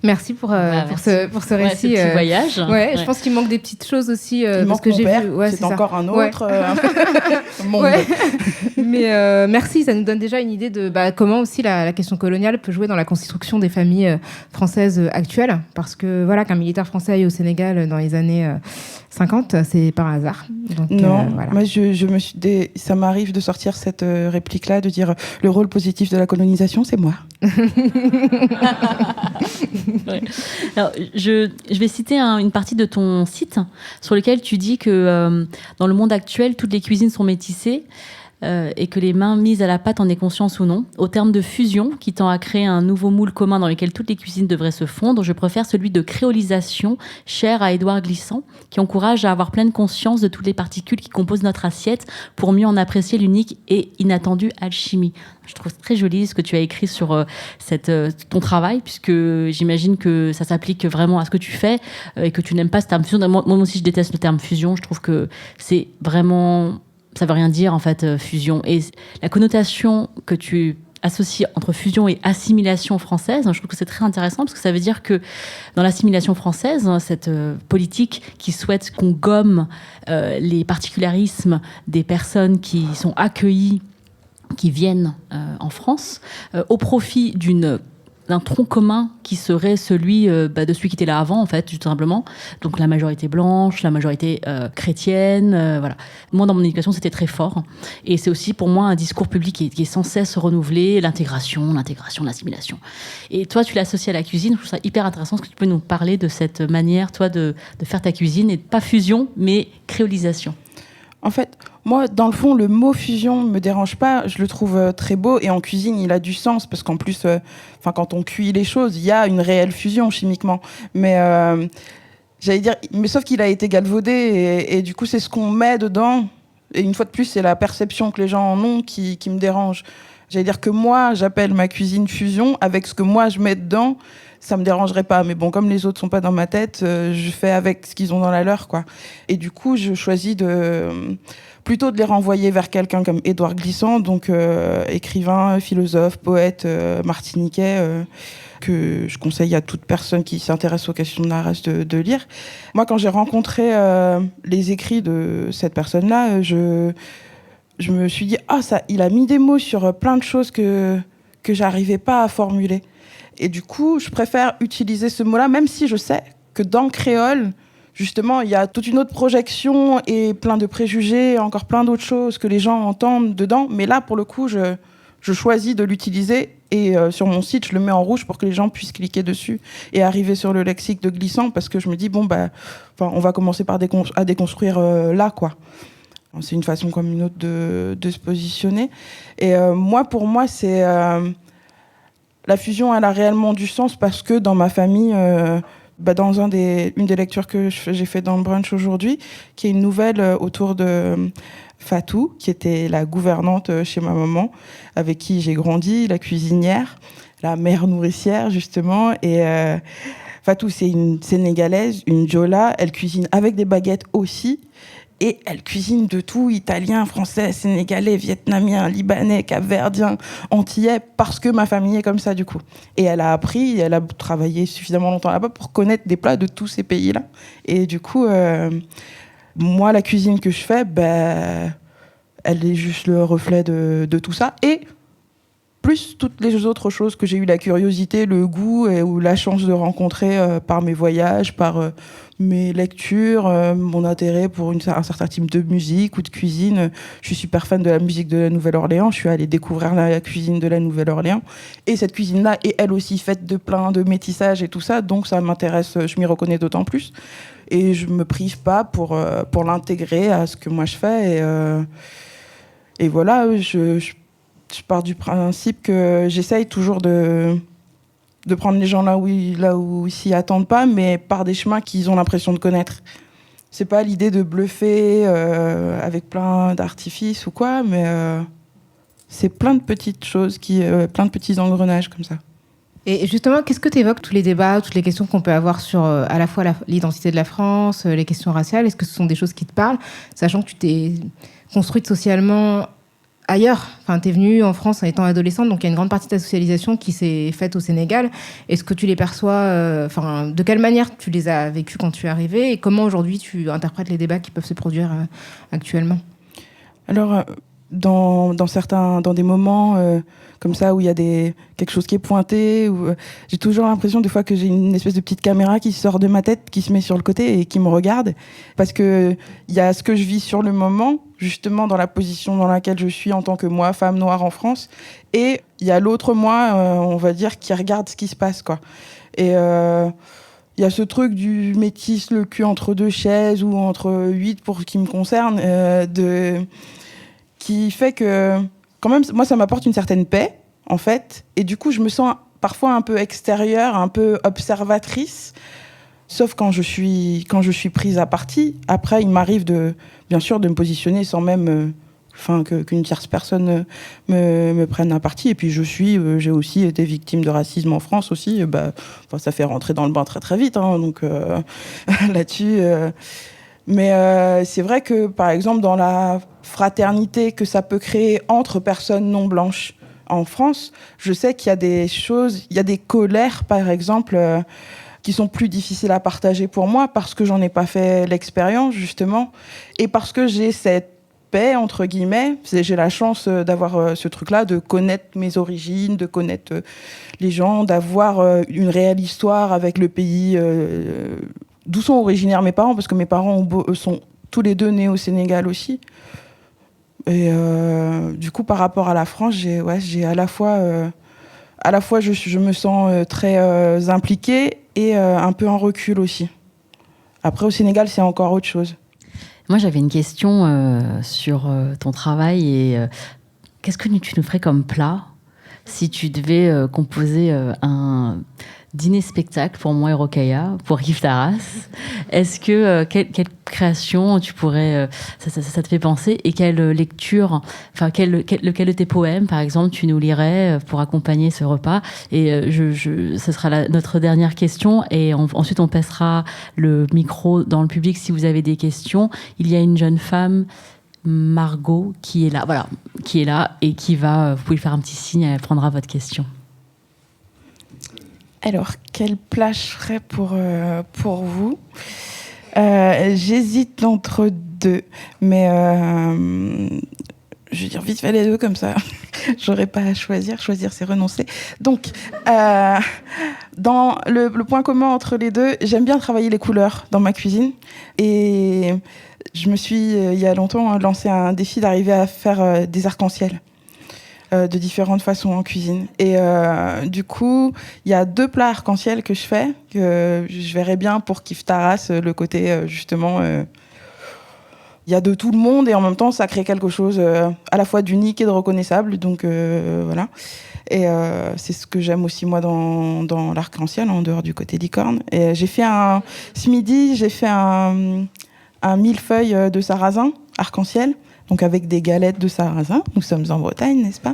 Merci pour ce récit. Ce petit voyage. Ouais, je pense qu'il manque des petites choses aussi. Il manque que mon j'ai père, vu. Ouais, c'est encore un autre monde. Ouais. Mais merci, ça nous donne déjà une idée de comment aussi la question coloniale peut jouer dans la constitution des familles françaises actuelles. Parce que voilà, qu'un militaire français aille au Sénégal dans les années 50, c'est par hasard. Donc, non, voilà. moi ça m'arrive de sortir cette réplique-là, de dire le rôle positif de la colonisation, c'est moi. Ouais. Alors, je vais citer une partie de ton site sur lequel tu dis que dans le monde actuel, toutes les cuisines sont métissées et que les mains mises à la pâte en aient conscience ou non. Au terme de fusion, qui tend à créer un nouveau moule commun dans lequel toutes les cuisines devraient se fondre, je préfère celui de créolisation, cher à Édouard Glissant, qui encourage à avoir pleine conscience de toutes les particules qui composent notre assiette pour mieux en apprécier l'unique et inattendue alchimie. Je trouve très joli ce que tu as écrit sur ton travail, puisque j'imagine que ça s'applique vraiment à ce que tu fais et que tu n'aimes pas ce terme fusion. Moi aussi, je déteste le terme fusion. Je trouve que c'est vraiment... Ça veut rien dire, en fait, fusion. Et la connotation que tu associes entre fusion et assimilation française, je trouve que c'est très intéressant parce que ça veut dire que dans l'assimilation française, cette politique qui souhaite qu'on gomme les particularismes des personnes qui sont accueillies, qui viennent en France, au profit d'un tronc commun qui serait celui de celui qui était là avant, en fait, tout simplement. Donc la majorité blanche, la majorité chrétienne, voilà. Moi, dans mon éducation, c'était très fort. Et c'est aussi, pour moi, un discours public qui est sans cesse renouvelé, l'intégration, l'assimilation. Et toi, tu l'associes à la cuisine. Je trouve ça hyper intéressant. Est-ce que tu peux nous parler de cette manière, toi, de faire ta cuisine, et pas fusion, mais créolisation? En fait, moi, dans le fond, le mot fusion me dérange pas. Je le trouve très beau. Et en cuisine, il a du sens. Parce qu'en plus, quand on cuit les choses, il y a une réelle fusion chimiquement. Mais j'allais dire, mais sauf qu'il a été galvaudé. Et du coup, c'est ce qu'on met dedans. Et une fois de plus, c'est la perception que les gens en ont qui me dérange. J'allais dire que moi, j'appelle ma cuisine fusion. Avec ce que moi, je mets dedans, ça me dérangerait pas. Mais bon, comme les autres sont pas dans ma tête, je fais avec ce qu'ils ont dans la leur, quoi. Et du coup, je choisis plutôt de les renvoyer vers quelqu'un comme Édouard Glissant, donc écrivain, philosophe, poète martiniquais, que je conseille à toute personne qui s'intéresse aux questions de la race de lire. Moi, quand j'ai rencontré les écrits de cette personne-là, je me suis dit, il a mis des mots sur plein de choses que j'arrivais pas à formuler. Et du coup, je préfère utiliser ce mot-là, même si je sais que dans le créole, justement, il y a toute une autre projection et plein de préjugés, encore plein d'autres choses que les gens entendent dedans. Mais là, pour le coup, je choisis de l'utiliser et sur mon site, je le mets en rouge pour que les gens puissent cliquer dessus et arriver sur le lexique de Glissant, parce que je me dis, on va commencer par à déconstruire là, quoi. C'est une façon comme une autre de se positionner. Et pour moi, c'est... La fusion, elle a réellement du sens parce que dans ma famille, dans une des lectures que j'ai fait dans le brunch aujourd'hui, qui est une nouvelle autour de Fatou, qui était la gouvernante chez ma maman, avec qui j'ai grandi, la cuisinière, la mère nourricière, justement. Et Fatou, c'est une Sénégalaise, une Diola. Elle cuisine avec des baguettes aussi. Et elle cuisine de tout, italien, français, sénégalais, vietnamien, libanais, capverdien, antillais, parce que ma famille est comme ça, du coup. Et elle a appris, elle a travaillé suffisamment longtemps là-bas pour connaître des plats de tous ces pays-là. Et du coup, moi, la cuisine que je fais, elle est juste le reflet de tout ça. Et plus toutes les autres choses que j'ai eu la curiosité, le goût ou la chance de rencontrer par mes voyages, par mes lectures, mon intérêt pour un certain type de musique ou de cuisine. Je suis super fan de la musique de la Nouvelle-Orléans. Je suis allée découvrir la cuisine de la Nouvelle-Orléans. Et cette cuisine-là est elle aussi faite de plein de métissages et tout ça. Donc ça m'intéresse, je m'y reconnais d'autant plus. Et je me prive pas pour l'intégrer à ce que moi je fais. Et voilà, je pars du principe que j'essaye toujours de prendre les gens là où ils s'y attendent pas, mais par des chemins qu'ils ont l'impression de connaître. C'est pas l'idée de bluffer avec plein d'artifices ou quoi, mais c'est plein de petites choses, plein de petits engrenages comme ça. Et justement, qu'est-ce que tu évoques tous les débats, toutes les questions qu'on peut avoir sur à la fois l'identité de la France, les questions raciales? Est-ce que ce sont des choses qui te parlent, sachant que tu t'es construite socialement ailleurs? Enfin, tu es venue en France en étant adolescente, donc il y a une grande partie de ta socialisation qui s'est faite au Sénégal. Est-ce que tu les perçois, de quelle manière tu les as vécues quand tu es arrivée, et comment aujourd'hui tu interprètes les débats qui peuvent se produire actuellement? Alors, dans des moments comme ça où il y a quelque chose qui est pointé, j'ai toujours l'impression des fois que j'ai une espèce de petite caméra qui sort de ma tête, qui se met sur le côté et qui me regarde, parce que il y a ce que je vis sur le moment, justement dans la position dans laquelle je suis en tant que moi, femme noire en France, et il y a l'autre moi, on va dire, qui regarde ce qui se passe, quoi. Et il y a ce truc du métis, le cul entre deux chaises, ou entre 8 pour ce qui me concerne, qui fait que, quand même, moi, ça m'apporte une certaine paix, en fait. Et du coup, je me sens parfois un peu extérieure, un peu observatrice, sauf quand je suis prise à partie. Après, il m'arrive bien sûr, de me positionner sans même qu'une tierce personne me prenne à partie. Et puis, j'ai aussi été victime de racisme en France aussi. Ça fait rentrer dans le bain très, très vite. Hein, donc, là-dessus... Mais c'est vrai que, par exemple, dans la fraternité que ça peut créer entre personnes non blanches en France, je sais qu'il y a des choses, il y a des colères, par exemple, qui sont plus difficiles à partager pour moi parce que j'en ai pas fait l'expérience, justement, et parce que j'ai cette paix, entre guillemets. J'ai la chance d'avoir ce truc-là, de connaître mes origines, de connaître les gens, d'avoir une réelle histoire avec le pays... d'où sont originaires mes parents, parce que mes parents sont tous les deux nés au Sénégal aussi. Et du coup, par rapport à la France, j'ai à la fois je me sens très impliquée et un peu en recul aussi. Après, au Sénégal, c'est encore autre chose. Moi, j'avais une question sur ton travail et qu'est-ce que tu nous ferais comme plat si tu devais composer un dîner-spectacle pour moi et Rokhaya, pour Kif Taras? Est-ce que quelle création tu pourrais ça te fait penser, et quelle lecture, enfin lequel de tes poèmes par exemple tu nous lirais pour accompagner ce repas? Et ce sera notre dernière question, et ensuite on passera le micro dans le public si vous avez des questions. Il y a une jeune femme, Margot, qui est là et qui va, vous pouvez faire un petit signe, elle prendra votre question. Alors, quel plat je ferais pour vous? J'hésite entre deux, mais je vais dire vite fait les deux, comme ça. J'aurais pas à choisir. Choisir, c'est renoncer. Donc, dans le point commun entre les deux, j'aime bien travailler les couleurs dans ma cuisine. Et je me suis, il y a longtemps, lancé un défi d'arriver à faire des arcs-en-ciel. De différentes façons en cuisine. Et du coup, il y a 2 plats arc-en-ciel que je fais, que je verrais bien pour Kif Taras, le côté justement il y a de tout le monde et en même temps, ça crée quelque chose à la fois d'unique et de reconnaissable. Donc voilà. Et c'est ce que j'aime aussi moi dans l'arc-en-ciel, en dehors du côté licorne. Et ce midi, j'ai fait un millefeuille de sarrasin arc-en-ciel, donc avec des galettes de sarrasin. Nous sommes en Bretagne, n'est-ce pas?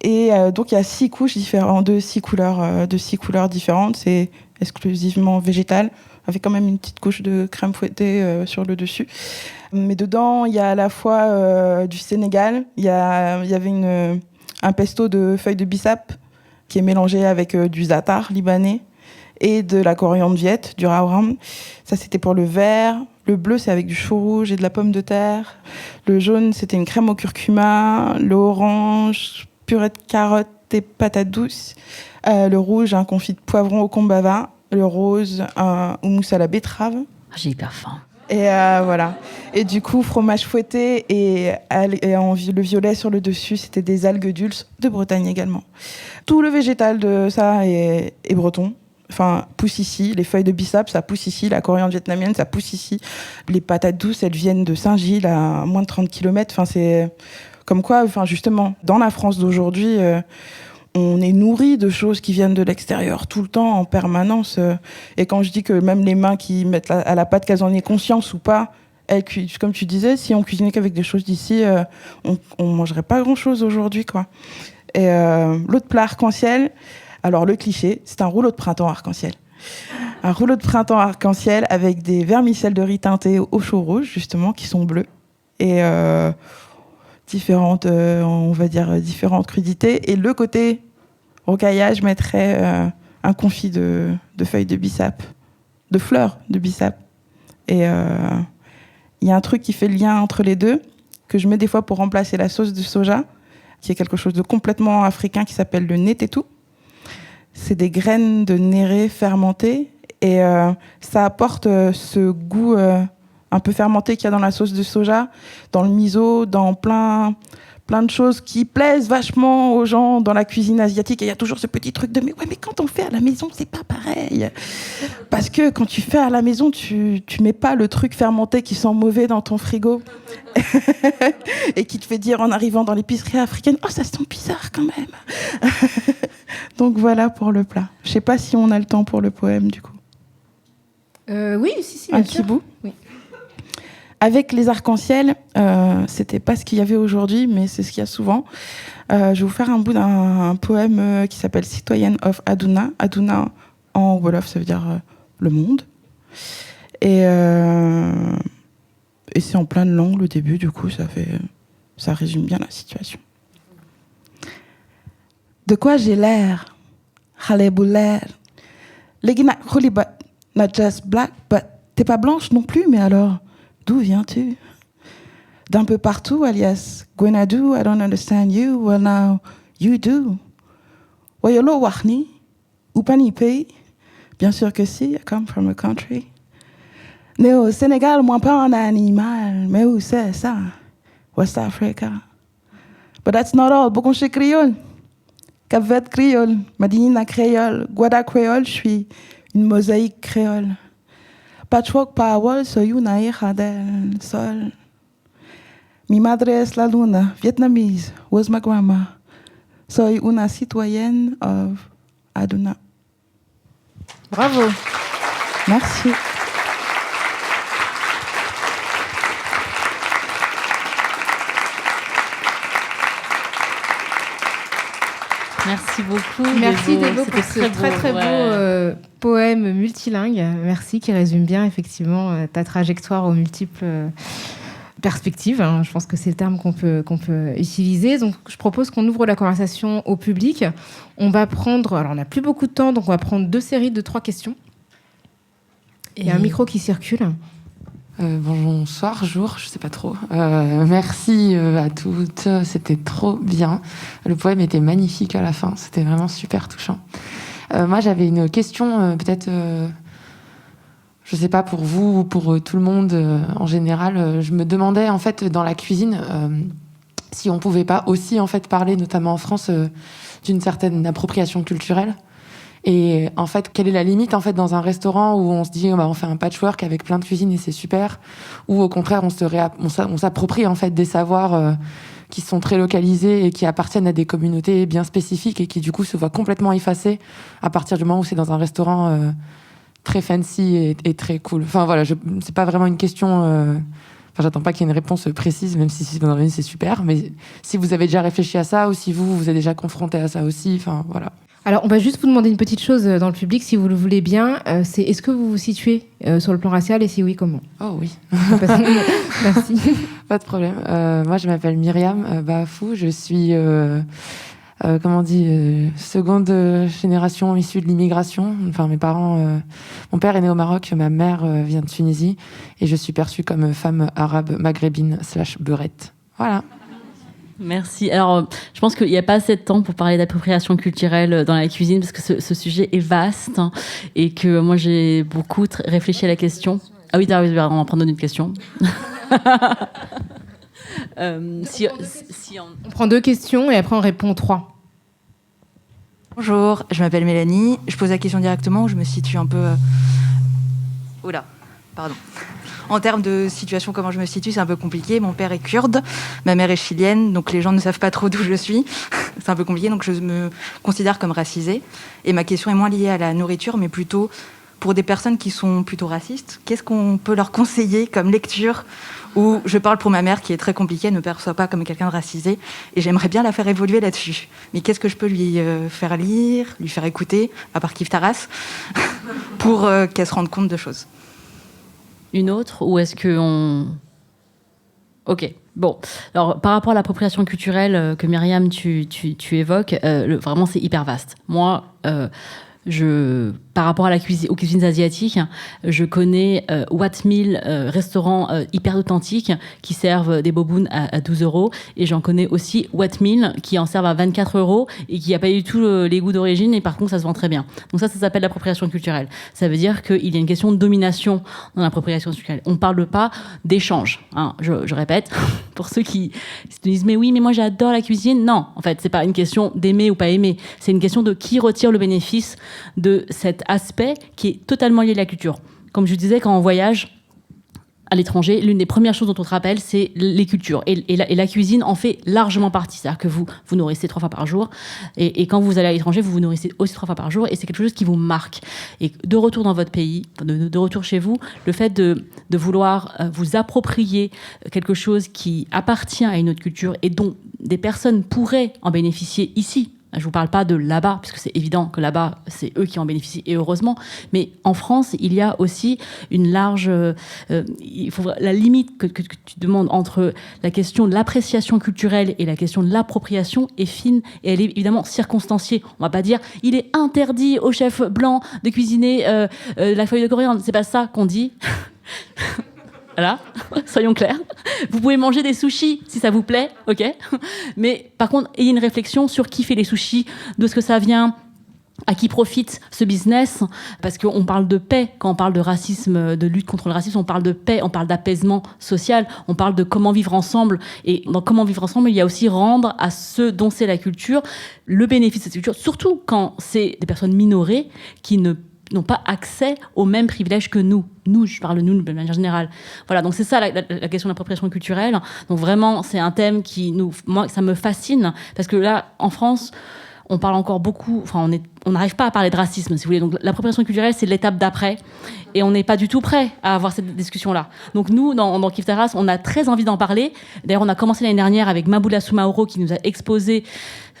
Et donc il y a 6 couches différentes, de 6 couleurs différentes. C'est exclusivement végétal, avec quand même une petite couche de crème fouettée sur le dessus. Mais dedans, il y a à la fois du Sénégal, il y avait un pesto de feuilles de bissap qui est mélangé avec du za'atar libanais et de la coriandre viette, du rawram. Ça, c'était pour le vert. Le bleu, c'est avec du chou rouge et de la pomme de terre. Le jaune, c'était une crème au curcuma. L'orange, purée de carottes et patates douces. Le rouge, un confit de poivron au kombava. Le rose, un houmous à la betterave. J'ai hyper faim. Et voilà. Et du coup, fromage fouetté et le violet sur le dessus, c'était des algues dulces de Bretagne également. Tout le végétal de ça est breton. Enfin, pousse ici. Les feuilles de bissap, ça pousse ici. La coriandre vietnamienne, ça pousse ici. Les patates douces, elles viennent de Saint-Gilles à moins de 30 km. Enfin, c'est comme quoi, enfin, justement, dans la France d'aujourd'hui, on est nourri de choses qui viennent de l'extérieur tout le temps, en permanence. Et quand je dis que même les mains qui mettent à la pâte, qu'elles en aient conscience ou pas, comme tu disais, si on cuisinait qu'avec des choses d'ici, on mangerait pas grand-chose aujourd'hui, quoi. Et l'autre plat arc-en-ciel, alors le cliché, c'est un rouleau de printemps arc-en-ciel. Un rouleau de printemps arc-en-ciel avec des vermicelles de riz teintés au chou rouge, justement, qui sont bleus. Et différentes crudités. Et le côté rocaillage, je mettrais un confit de feuilles de bissap, de fleurs de bissap. Et il y a un truc qui fait le lien entre les deux, que je mets des fois pour remplacer la sauce de soja, qui est quelque chose de complètement africain qui s'appelle le netetu. C'est des graines de néré fermentées et ça apporte ce goût un peu fermenté qu'il y a dans la sauce de soja, dans le miso, dans plein de choses qui plaisent vachement aux gens dans la cuisine asiatique. Et il y a toujours ce petit truc de mais quand on fait à la maison, c'est pas pareil. Parce que quand tu fais à la maison, tu mets pas le truc fermenté qui sent mauvais dans ton frigo et qui te fait dire en arrivant dans l'épicerie africaine, oh ça sent bizarre quand même. Donc voilà pour le plat. Je sais pas si on a le temps pour le poème du coup. Oui, si, un bien petit sûr. bout. Oui. Avec les arcs-en-ciel, c'était pas ce qu'il y avait aujourd'hui, mais c'est ce qu'il y a souvent. Je vais vous faire un bout d'un poème qui s'appelle Citoyenne of Aduna. Aduna, en Wolof, ça veut dire le monde. Et c'est en plein de langue, le début, du coup, ça résume bien la situation. De quoi j'ai l'air? Xale bu leer. Léegi nag xuli ba not just black, but t'es pas blanche non plus, mais alors d'où viens-tu? D'un peu partout, alias Gwenadu, I don't understand you, well now you do. Wayolo wachni, upani pay? Bien sûr que si, I come from a country. Né au Sénégal, moi pas un animal, mais où c'est ça? West Africa. But that's not all, Bokonché créole. Cap-Vert créole, Madinina créole, Guada créole, je suis une mosaïque créole. Patchwork Power, soy una hija del sol. Mi madre es la luna, vietnamese, was my grandma. Soy una citoyenne of Aduna. Bravo. Merci. Merci beaucoup. Merci Débo C'était pour ce très beau poème multilingue. Merci, qui résume bien effectivement ta trajectoire aux multiples perspectives. Hein. Je pense que c'est le terme qu'on peut utiliser. Donc je propose qu'on ouvre la conversation au public. On va prendre, alors on n'a plus beaucoup de temps, donc on va prendre 2 séries de 3 questions. Il y a un micro qui circule. Bonsoir, jour, je sais pas trop. Merci à toutes, c'était trop bien. Le poème était magnifique à la fin, c'était vraiment super touchant. Moi, j'avais une question, peut-être, je sais pas pour vous ou pour tout le monde en général. Je me demandais en fait dans la cuisine si on pouvait pas aussi en fait parler, notamment en France, d'une certaine appropriation culturelle. Et en fait, quelle est la limite en fait dans un restaurant où on se dit on fait un patchwork avec plein de cuisines et c'est super, ou au contraire on s'approprie en fait des savoirs qui sont très localisés et qui appartiennent à des communautés bien spécifiques et qui du coup se voient complètement effacés à partir du moment où c'est dans un restaurant très fancy et très cool. Enfin voilà, c'est pas vraiment une question. Enfin, j'attends pas qu'il y ait une réponse précise, même si vous en avez une, c'est super. Mais si vous avez déjà réfléchi à ça, ou si vous êtes déjà confronté à ça aussi, enfin voilà. Alors, on va juste vous demander une petite chose dans le public, si vous le voulez bien. C'est est-ce que vous vous situez sur le plan racial et si oui, comment? Oh oui. Merci. Pas de problème. Moi, je m'appelle Myriam Bafou. Je suis, seconde génération issue de l'immigration. Enfin, mes parents... mon père est né au Maroc, ma mère vient de Tunisie. Et je suis perçue comme femme arabe maghrébine / beurette. Voilà. Merci. Alors, je pense qu'il n'y a pas assez de temps pour parler d'appropriation culturelle dans la cuisine parce que ce sujet est vaste et que moi, j'ai beaucoup réfléchi à la question. Ah oui, on va prendre une question. On prend 2 questions et après on répond 3. Bonjour, je m'appelle Mélanie. Je pose la question directement. Je me situe un peu... Oula, pardon. En termes de situation, comment je me situe, c'est un peu compliqué. Mon père est kurde, ma mère est chilienne, donc les gens ne savent pas trop d'où je suis. C'est un peu compliqué, donc je me considère comme racisée. Et ma question est moins liée à la nourriture, mais plutôt pour des personnes qui sont plutôt racistes. Qu'est-ce qu'on peut leur conseiller comme lecture où je parle pour ma mère qui est très compliquée, elle ne me perçoit pas comme quelqu'un de racisé, et j'aimerais bien la faire évoluer là-dessus. Mais qu'est-ce que je peux lui faire lire, lui faire écouter, à part Kif Taras, pour qu'elle se rende compte de choses? Une autre, ou est-ce qu'on... Ok, bon. Alors, par rapport à l'appropriation culturelle que Myriam, tu évoques, vraiment, c'est hyper vaste. Moi, par rapport à aux cuisines asiatiques, je connais Wat Mill, restaurants hyper authentiques qui servent des bobounes à 12 €. Et j'en connais aussi Wat Mill qui en servent à 24 € et qui n'a pas du tout les goûts d'origine. Et par contre, ça se vend très bien. Donc ça s'appelle l'appropriation culturelle. Ça veut dire qu'il y a une question de domination dans l'appropriation culturelle. On ne parle pas d'échange. Hein. Je répète, pour ceux qui se disent « Mais oui, mais moi j'adore la cuisine ». Non, en fait, ce n'est pas une question d'aimer ou pas aimer. C'est une question de qui retire le bénéfice de cet aspect qui est totalement lié à la culture. Comme je disais, quand on voyage à l'étranger, l'une des premières choses dont on se rappelle, c'est les cultures. Et la cuisine en fait largement partie. C'est-à-dire que vous nourrissez 3 fois par jour. Et quand vous allez à l'étranger, vous nourrissez aussi 3 fois par jour. Et c'est quelque chose qui vous marque. Et de retour dans votre pays, de retour chez vous, le fait de vouloir vous approprier quelque chose qui appartient à une autre culture et dont des personnes pourraient en bénéficier ici. Je ne vous parle pas de là-bas, puisque c'est évident que là-bas, c'est eux qui en bénéficient, et heureusement. Mais en France, il y a aussi une large... la limite que tu demandes entre la question de l'appréciation culturelle et la question de l'appropriation est fine, et elle est évidemment circonstanciée. On ne va pas dire « il est interdit aux chefs blancs de cuisiner la feuille de coriandre ». C'est pas ça qu'on dit. Voilà, soyons clairs. Vous pouvez manger des sushis si ça vous plaît, ok. Mais par contre, ayez une réflexion sur qui fait les sushis, d'où est-ce que ça vient, à qui profite ce business, parce qu'on parle de paix quand on parle de racisme, de lutte contre le racisme, on parle de paix, on parle d'apaisement social, on parle de comment vivre ensemble. Et dans comment vivre ensemble, il y a aussi rendre à ceux dont c'est la culture le bénéfice de cette culture, surtout quand c'est des personnes minorées qui n'ont pas accès aux mêmes privilèges que nous. Nous, je parle de nous de manière générale. Voilà, donc c'est ça la question de l'appropriation culturelle. Donc vraiment, c'est un thème moi, ça me fascine, parce que là, en France, on parle encore beaucoup, enfin, on n'arrive pas à parler de racisme, si vous voulez. Donc l'appropriation culturelle, c'est l'étape d'après. Et on n'est pas du tout prêt à avoir cette discussion-là. Donc nous, dans Kif Taras, on a très envie d'en parler. D'ailleurs, on a commencé l'année dernière avec Maboula Soumaoro qui nous a exposé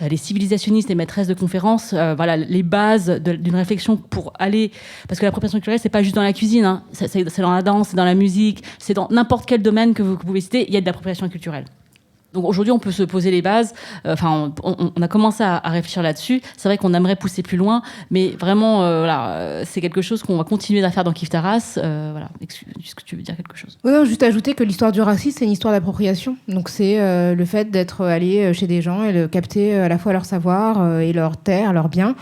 les civilisationnistes, les maîtresses de conférences, les bases d'une réflexion pour aller... Parce que l'appropriation culturelle, c'est pas juste dans la cuisine, hein. C'est dans la danse, c'est dans la musique, c'est dans n'importe quel domaine que vous pouvez citer, il y a de l'appropriation culturelle. Donc aujourd'hui, on peut se poser les bases. On a commencé à réfléchir là-dessus. C'est vrai qu'on aimerait pousser plus loin, mais vraiment, c'est quelque chose qu'on va continuer à faire dans Kif Taras. Est-ce que tu veux dire quelque chose? Oui, non, juste ajouter que l'histoire du racisme, c'est une histoire d'appropriation. Donc c'est le fait d'être allé chez des gens et de capter à la fois leur savoir et leur terre, leurs biens,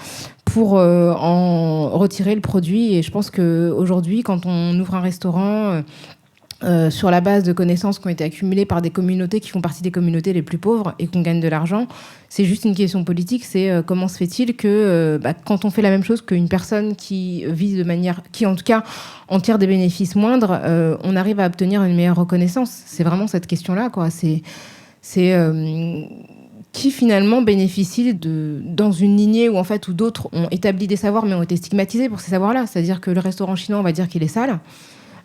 pour en retirer le produit. Et je pense qu'aujourd'hui, quand on ouvre un restaurant... sur la base de connaissances qui ont été accumulées par des communautés qui font partie des communautés les plus pauvres et qu'on gagne de l'argent. C'est juste une question politique, c'est comment se fait-il que quand on fait la même chose qu'une personne qui vit de manière, qui en tout cas en tire des bénéfices moindres, on arrive à obtenir une meilleure reconnaissance. C'est vraiment cette question-là, quoi. C'est qui finalement bénéficie dans une lignée où en fait où d'autres ont établi des savoirs mais ont été stigmatisés pour ces savoirs-là. C'est-à-dire que le restaurant chinois, on va dire qu'il est sale.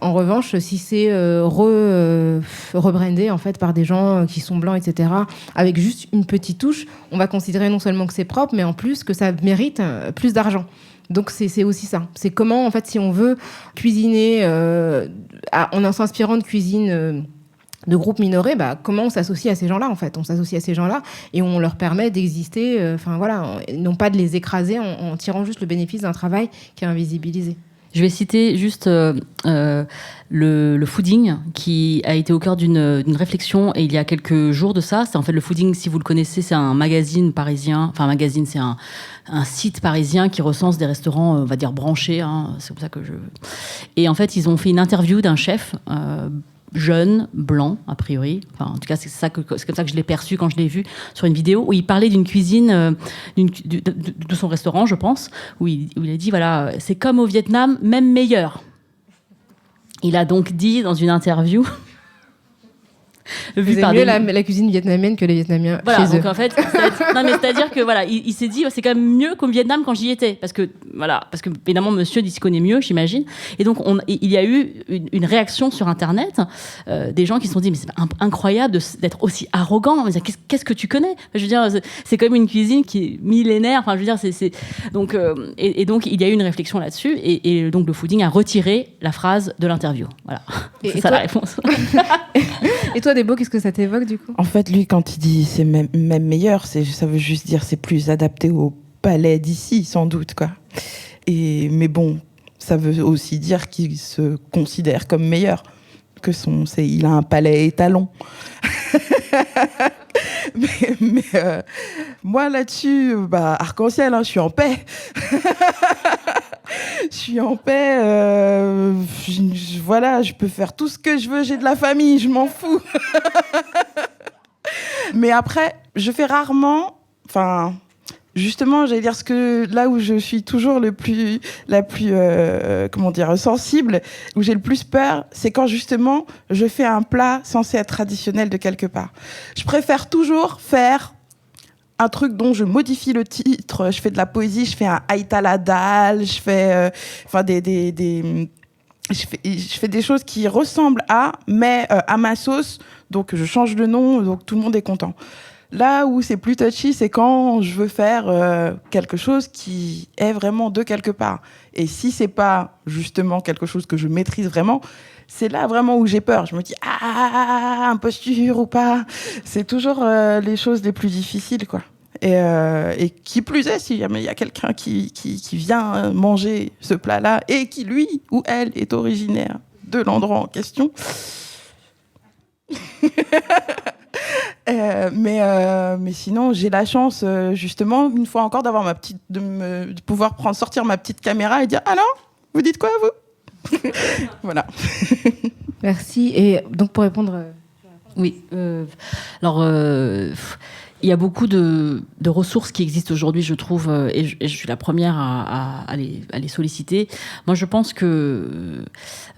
En revanche, si c'est rebrandé en fait par des gens qui sont blancs, etc., avec juste une petite touche, on va considérer non seulement que c'est propre, mais en plus que ça mérite plus d'argent. Donc c'est aussi ça. C'est comment, en fait, si on veut cuisiner en s'inspirant de cuisine de groupes minorés, comment on s'associe à ces gens-là, en fait. On s'associe à ces gens-là et on leur permet d'exister, non pas de les écraser en tirant juste le bénéfice d'un travail qui est invisibilisé. Je vais citer juste le fooding qui a été au cœur d'une réflexion et il y a quelques jours de ça. C'est en fait le fooding, si vous le connaissez, c'est un magazine parisien. Enfin, un magazine, c'est un site parisien qui recense des restaurants, on va dire branchés. C'est comme ça que je. Et en fait, ils ont fait une interview d'un chef. Jeune, blanc, a priori. Enfin, en tout cas, c'est comme ça que je l'ai perçu quand je l'ai vu sur une vidéo où il parlait d'une cuisine de son restaurant, je pense, où il a dit, voilà, c'est comme au Vietnam, même meilleur. Il a donc dit dans une interview... C'est mieux la cuisine vietnamienne que les Vietnamiens voilà, chez donc eux. En fait, c'est-à-dire que voilà, il s'est dit c'est quand même mieux qu'au Vietnam quand j'y étais, parce que évidemment monsieur s'y connaît mieux, j'imagine. Et donc il y a eu une réaction sur Internet, des gens qui se sont dit mais c'est incroyable d'être aussi arrogant. Qu'est-ce que tu connais? Je veux dire, c'est quand même une cuisine qui est millénaire. Enfin, je veux dire, donc donc il y a eu une réflexion là-dessus, et donc le fooding a retiré la phrase de l'interview. Voilà, c'est ça la réponse. Et toi, Débo, qu'est-ce que ça t'évoque du coup? En fait, lui, quand il dit c'est même meilleur, ça veut juste dire c'est plus adapté au palais d'ici, sans doute, quoi. Mais bon, ça veut aussi dire qu'il se considère comme meilleur, il a un palais étalon. mais moi là-dessus, arc-en-ciel, je suis en paix. Je suis en paix, je peux faire tout ce que je veux, j'ai de la famille, je m'en fous. Mais après, je fais rarement, justement, j'allais dire là où je suis toujours la plus sensible, où j'ai le plus peur, c'est quand justement je fais un plat censé être traditionnel de quelque part. Je préfère toujours faire un truc dont je modifie le titre, je fais de la poésie, je fais un Aïta la dalle, je fais je fais des choses qui ressemblent mais à ma sauce, donc je change le nom, donc tout le monde est content. Là où c'est plus touchy, c'est quand je veux faire quelque chose qui est vraiment de quelque part. Et si c'est pas justement quelque chose que je maîtrise vraiment, c'est là vraiment où j'ai peur. Je me dis imposture ou pas. C'est toujours les choses les plus difficiles, quoi. Et qui plus est, si jamais il y a quelqu'un qui vient manger ce plat-là et qui, lui ou elle, est originaire de l'endroit en question. Mais sinon, j'ai la chance, justement, une fois encore, d'avoir de pouvoir sortir ma petite caméra et dire « Alors, vous dites quoi, vous ?» Voilà. Merci. Et donc, pour répondre... Oui. Il y a beaucoup de ressources qui existent aujourd'hui, je trouve, et je suis la première à les solliciter. Moi, je pense que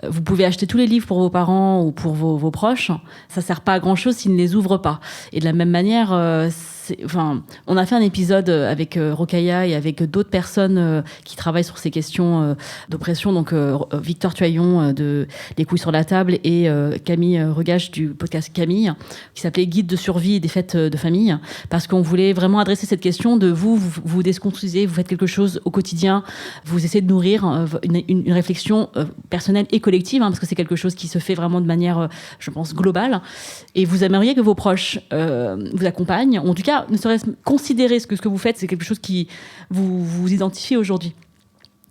vous pouvez acheter tous les livres pour vos parents ou pour vos proches. Ça sert pas à grand-chose s'ils ne les ouvrent pas. Et de la même manière, on a fait un épisode avec Rokhaya et avec d'autres personnes qui travaillent sur ces questions d'oppression. Donc, Victor Tuaillon de Les couilles sur la table et Camille Regache du podcast Camille, qui s'appelait Guide de survie des fêtes de famille. Parce qu'on voulait vraiment adresser cette question de vous déconstruisez, vous faites quelque chose au quotidien, vous essayez de nourrir une réflexion personnelle et collective, parce que c'est quelque chose qui se fait vraiment de manière, je pense, globale. Et vous aimeriez que vos proches vous accompagnent, ou en tout cas, ne serait-ce considérer ce que vous faites, c'est quelque chose qui vous identifie aujourd'hui.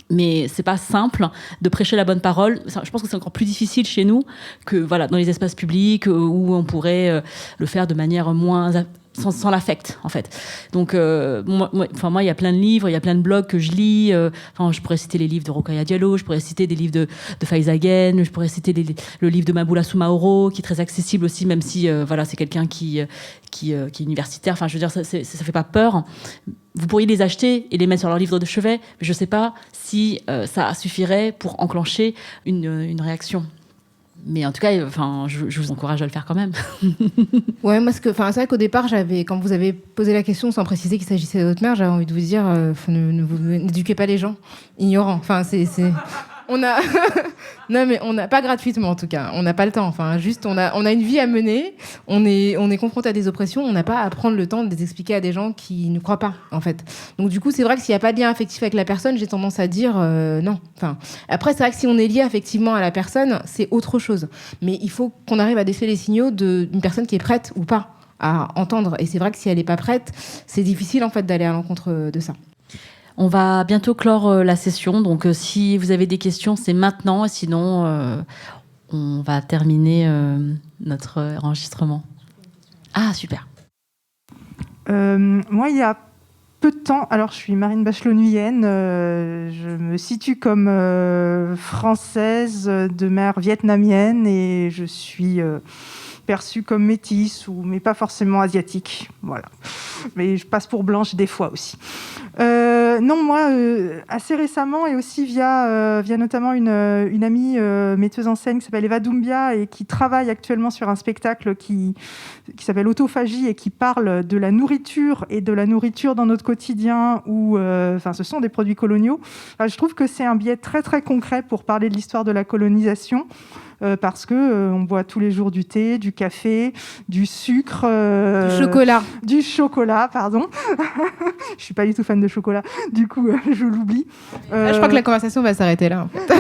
Mais c'est pas simple de prêcher la bonne parole. Je pense que c'est encore plus difficile chez nous que dans les espaces publics où on pourrait le faire de manière moins sans l'affect, en fait. Donc, moi, il y a plein de livres, il y a plein de blogs que je lis. Je pourrais citer les livres de Rokhaya Diallo, je pourrais citer des livres de Faiza Guène, je pourrais citer le livre de Maboula Soumaoro, qui est très accessible aussi, même si c'est quelqu'un qui est universitaire. Enfin, je veux dire, ça fait pas peur. Vous pourriez les acheter et les mettre sur leur livre de chevet, mais je ne sais pas si ça suffirait pour enclencher une réaction. Mais en tout cas, je vous encourage à le faire quand même. Ouais, moi, c'est vrai qu'au départ, quand vous avez posé la question sans préciser qu'il s'agissait de votre mère, j'avais envie de vous dire, n'éduquez pas les gens ignorants. Enfin, on a non, mais on n'a pas gratuitement, en tout cas, on n'a pas le temps. Enfin, juste, on a une vie à mener, on est confronté à des oppressions, on n'a pas à prendre le temps de les expliquer à des gens qui ne croient pas, en fait. Donc du coup, c'est vrai que s'il n'y a pas de lien affectif avec la personne, j'ai tendance à dire non. Enfin, après, c'est vrai que si on est lié affectivement à la personne, c'est autre chose. Mais il faut qu'on arrive à déceler les signaux d'une personne qui est prête ou pas à entendre. Et c'est vrai que si elle n'est pas prête, c'est difficile, en fait, d'aller à l'encontre de ça. On va bientôt clore la session, donc si vous avez des questions, c'est maintenant. Sinon, on va terminer notre enregistrement. Ah, super. Moi, il y a peu de temps, alors je suis Marine Bachelot-Nuyen, je me situe comme française de mère vietnamienne et je suis perçue comme métisse, mais pas forcément asiatique. Voilà. Mais je passe pour blanche des fois aussi. Non, moi, assez récemment, et aussi via notamment une amie metteuse en scène qui s'appelle Eva Doumbia et qui travaille actuellement sur un spectacle qui s'appelle Autophagie et qui parle de la nourriture et de la nourriture dans notre quotidien où ce sont des produits coloniaux. Je trouve que c'est un biais très, très concret pour parler de l'histoire de la colonisation. Parce que on boit tous les jours du thé, du café, du sucre, du chocolat, pardon. Je suis pas du tout fan de chocolat, du coup je l'oublie. Je crois que la conversation va s'arrêter là. En fait.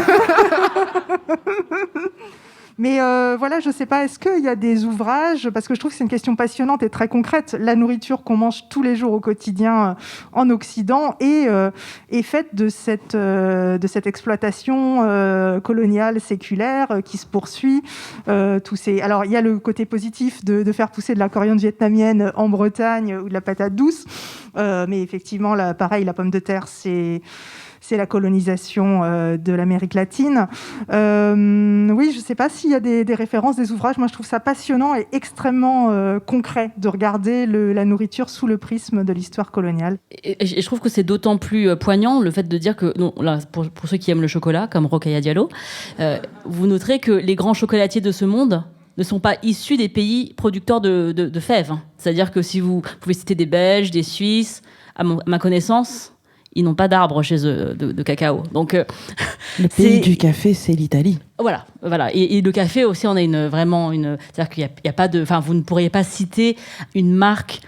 Mais voilà, je sais pas, est-ce qu'il y a des ouvrages, parce que je trouve que c'est une question passionnante et très concrète. La nourriture qu'on mange tous les jours au quotidien en Occident est faite de cette exploitation coloniale séculaire qui se poursuit. Alors, il y a le côté positif de faire pousser de la coriandre vietnamienne en Bretagne ou de la patate douce. Mais effectivement, pareil, la pomme de terre, c'est la colonisation de l'Amérique latine. Oui, je ne sais pas s'il y a des références, des ouvrages. Moi, je trouve ça passionnant et extrêmement concret de regarder la nourriture sous le prisme de l'histoire coloniale. Et je trouve que c'est d'autant plus poignant le fait de dire que, pour ceux qui aiment le chocolat, comme Rokhaya Diallo, vous noterez que les grands chocolatiers de ce monde ne sont pas issus des pays producteurs de fèves. C'est-à-dire que si vous pouvez citer des Belges, des Suisses, à ma connaissance, ils n'ont pas d'arbres chez eux de cacao. Donc, le pays du café, c'est l'Italie. Voilà. Et le café aussi, on a c'est-à-dire qu'il y a pas de, vous ne pourriez pas citer une marque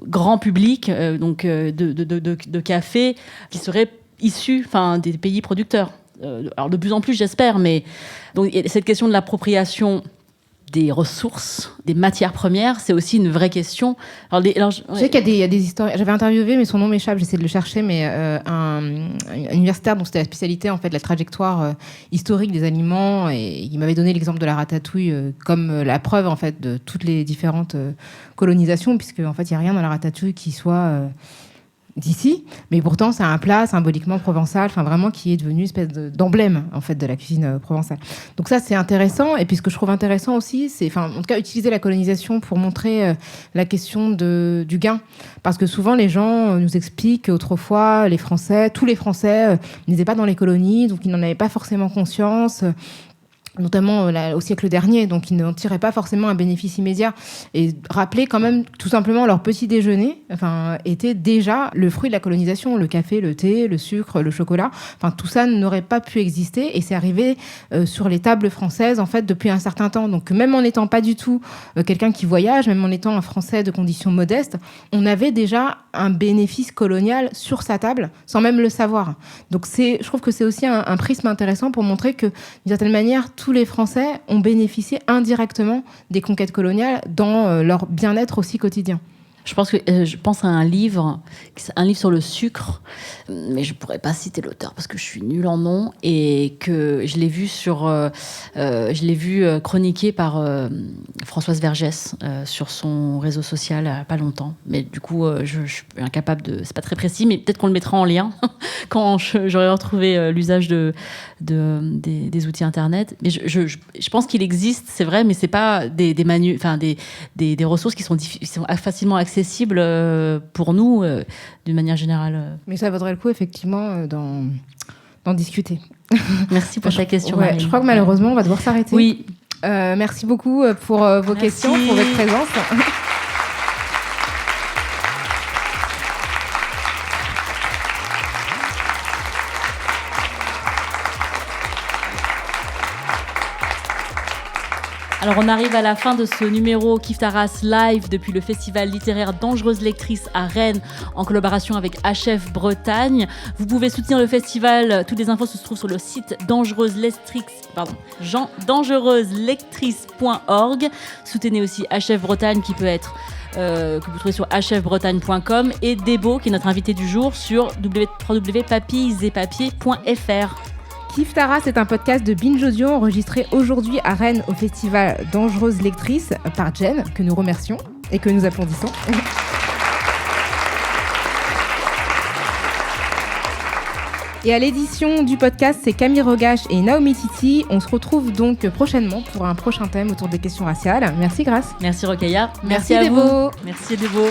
grand public, de café qui serait issue, des pays producteurs. Alors de plus en plus, j'espère, mais donc cette question de l'appropriation des ressources, des matières premières, c'est aussi une vraie question. Je sais qu'il y a des histoires. J'avais interviewé, mais son nom m'échappe, j'essaie de le chercher, mais un universitaire dont c'était la spécialité, en fait, la trajectoire historique des aliments, et il m'avait donné l'exemple de la ratatouille comme la preuve, en fait, de toutes les différentes colonisations, puisque, en fait, il n'y a rien dans la ratatouille qui soit d'ici, mais pourtant c'est un plat symboliquement provençal, vraiment qui est devenu une espèce d'emblème en fait de la cuisine provençale. Donc ça c'est intéressant, et puis ce que je trouve intéressant aussi, c'est en tout cas utiliser la colonisation pour montrer la question du gain, parce que souvent les gens nous expliquent qu'autrefois tous les Français n'étaient pas dans les colonies, donc ils n'en avaient pas forcément conscience. Notamment au siècle dernier, donc ils n'en tiraient pas forcément un bénéfice immédiat. Et rappeler quand même, tout simplement, leur petit déjeuner était déjà le fruit de la colonisation. Le café, le thé, le sucre, le chocolat, tout ça n'aurait pas pu exister, et c'est arrivé sur les tables françaises, en fait, depuis un certain temps. Donc même en n'étant pas du tout quelqu'un qui voyage, même en étant un Français de conditions modestes, on avait déjà un bénéfice colonial sur sa table, sans même le savoir. Donc je trouve que c'est aussi un prisme intéressant pour montrer que, d'une certaine manière, tous les Français ont bénéficié indirectement des conquêtes coloniales dans leur bien-être aussi quotidien. Je pense à un livre sur le sucre, mais je pourrais pas citer l'auteur parce que je suis nulle en nom et que je l'ai vu chroniqué par Françoise Vergès sur son réseau social il y a pas longtemps. Mais du coup, je suis incapable de. C'est pas très précis, mais peut-être qu'on le mettra en lien quand j'aurai retrouvé l'usage des outils internet. Mais je pense qu'il existe, c'est vrai, mais c'est pas des ressources qui sont facilement accessibles pour nous d'une manière générale. Mais ça vaudrait le coup effectivement d'en discuter. Merci pour ta question. Ouais, Marine. je crois que malheureusement on va devoir s'arrêter. Oui. Merci beaucoup pour vos questions, pour votre présence. Alors on arrive à la fin de ce numéro Kif Taras live depuis le festival littéraire Dangereuse Lectrice à Rennes en collaboration avec HF Bretagne. Vous pouvez soutenir le festival, toutes les infos se trouvent sur le site dangereuselectrice.org. Soutenez aussi HF Bretagne qui peut être que vous trouvez sur hfbretagne.com et Debo qui est notre invité du jour sur www.papillesetpapiers.fr. Kif Taras est un podcast de Binge Audio enregistré aujourd'hui à Rennes au festival Dangereuse Lectrice par Jen, que nous remercions et que nous applaudissons. Et à l'édition du podcast, c'est Camille Rogache et Naomi Titi. On se retrouve donc prochainement pour un prochain thème autour des questions raciales. Merci Grace. Merci Rokhaya. Merci à Debo. vous. Merci Debo.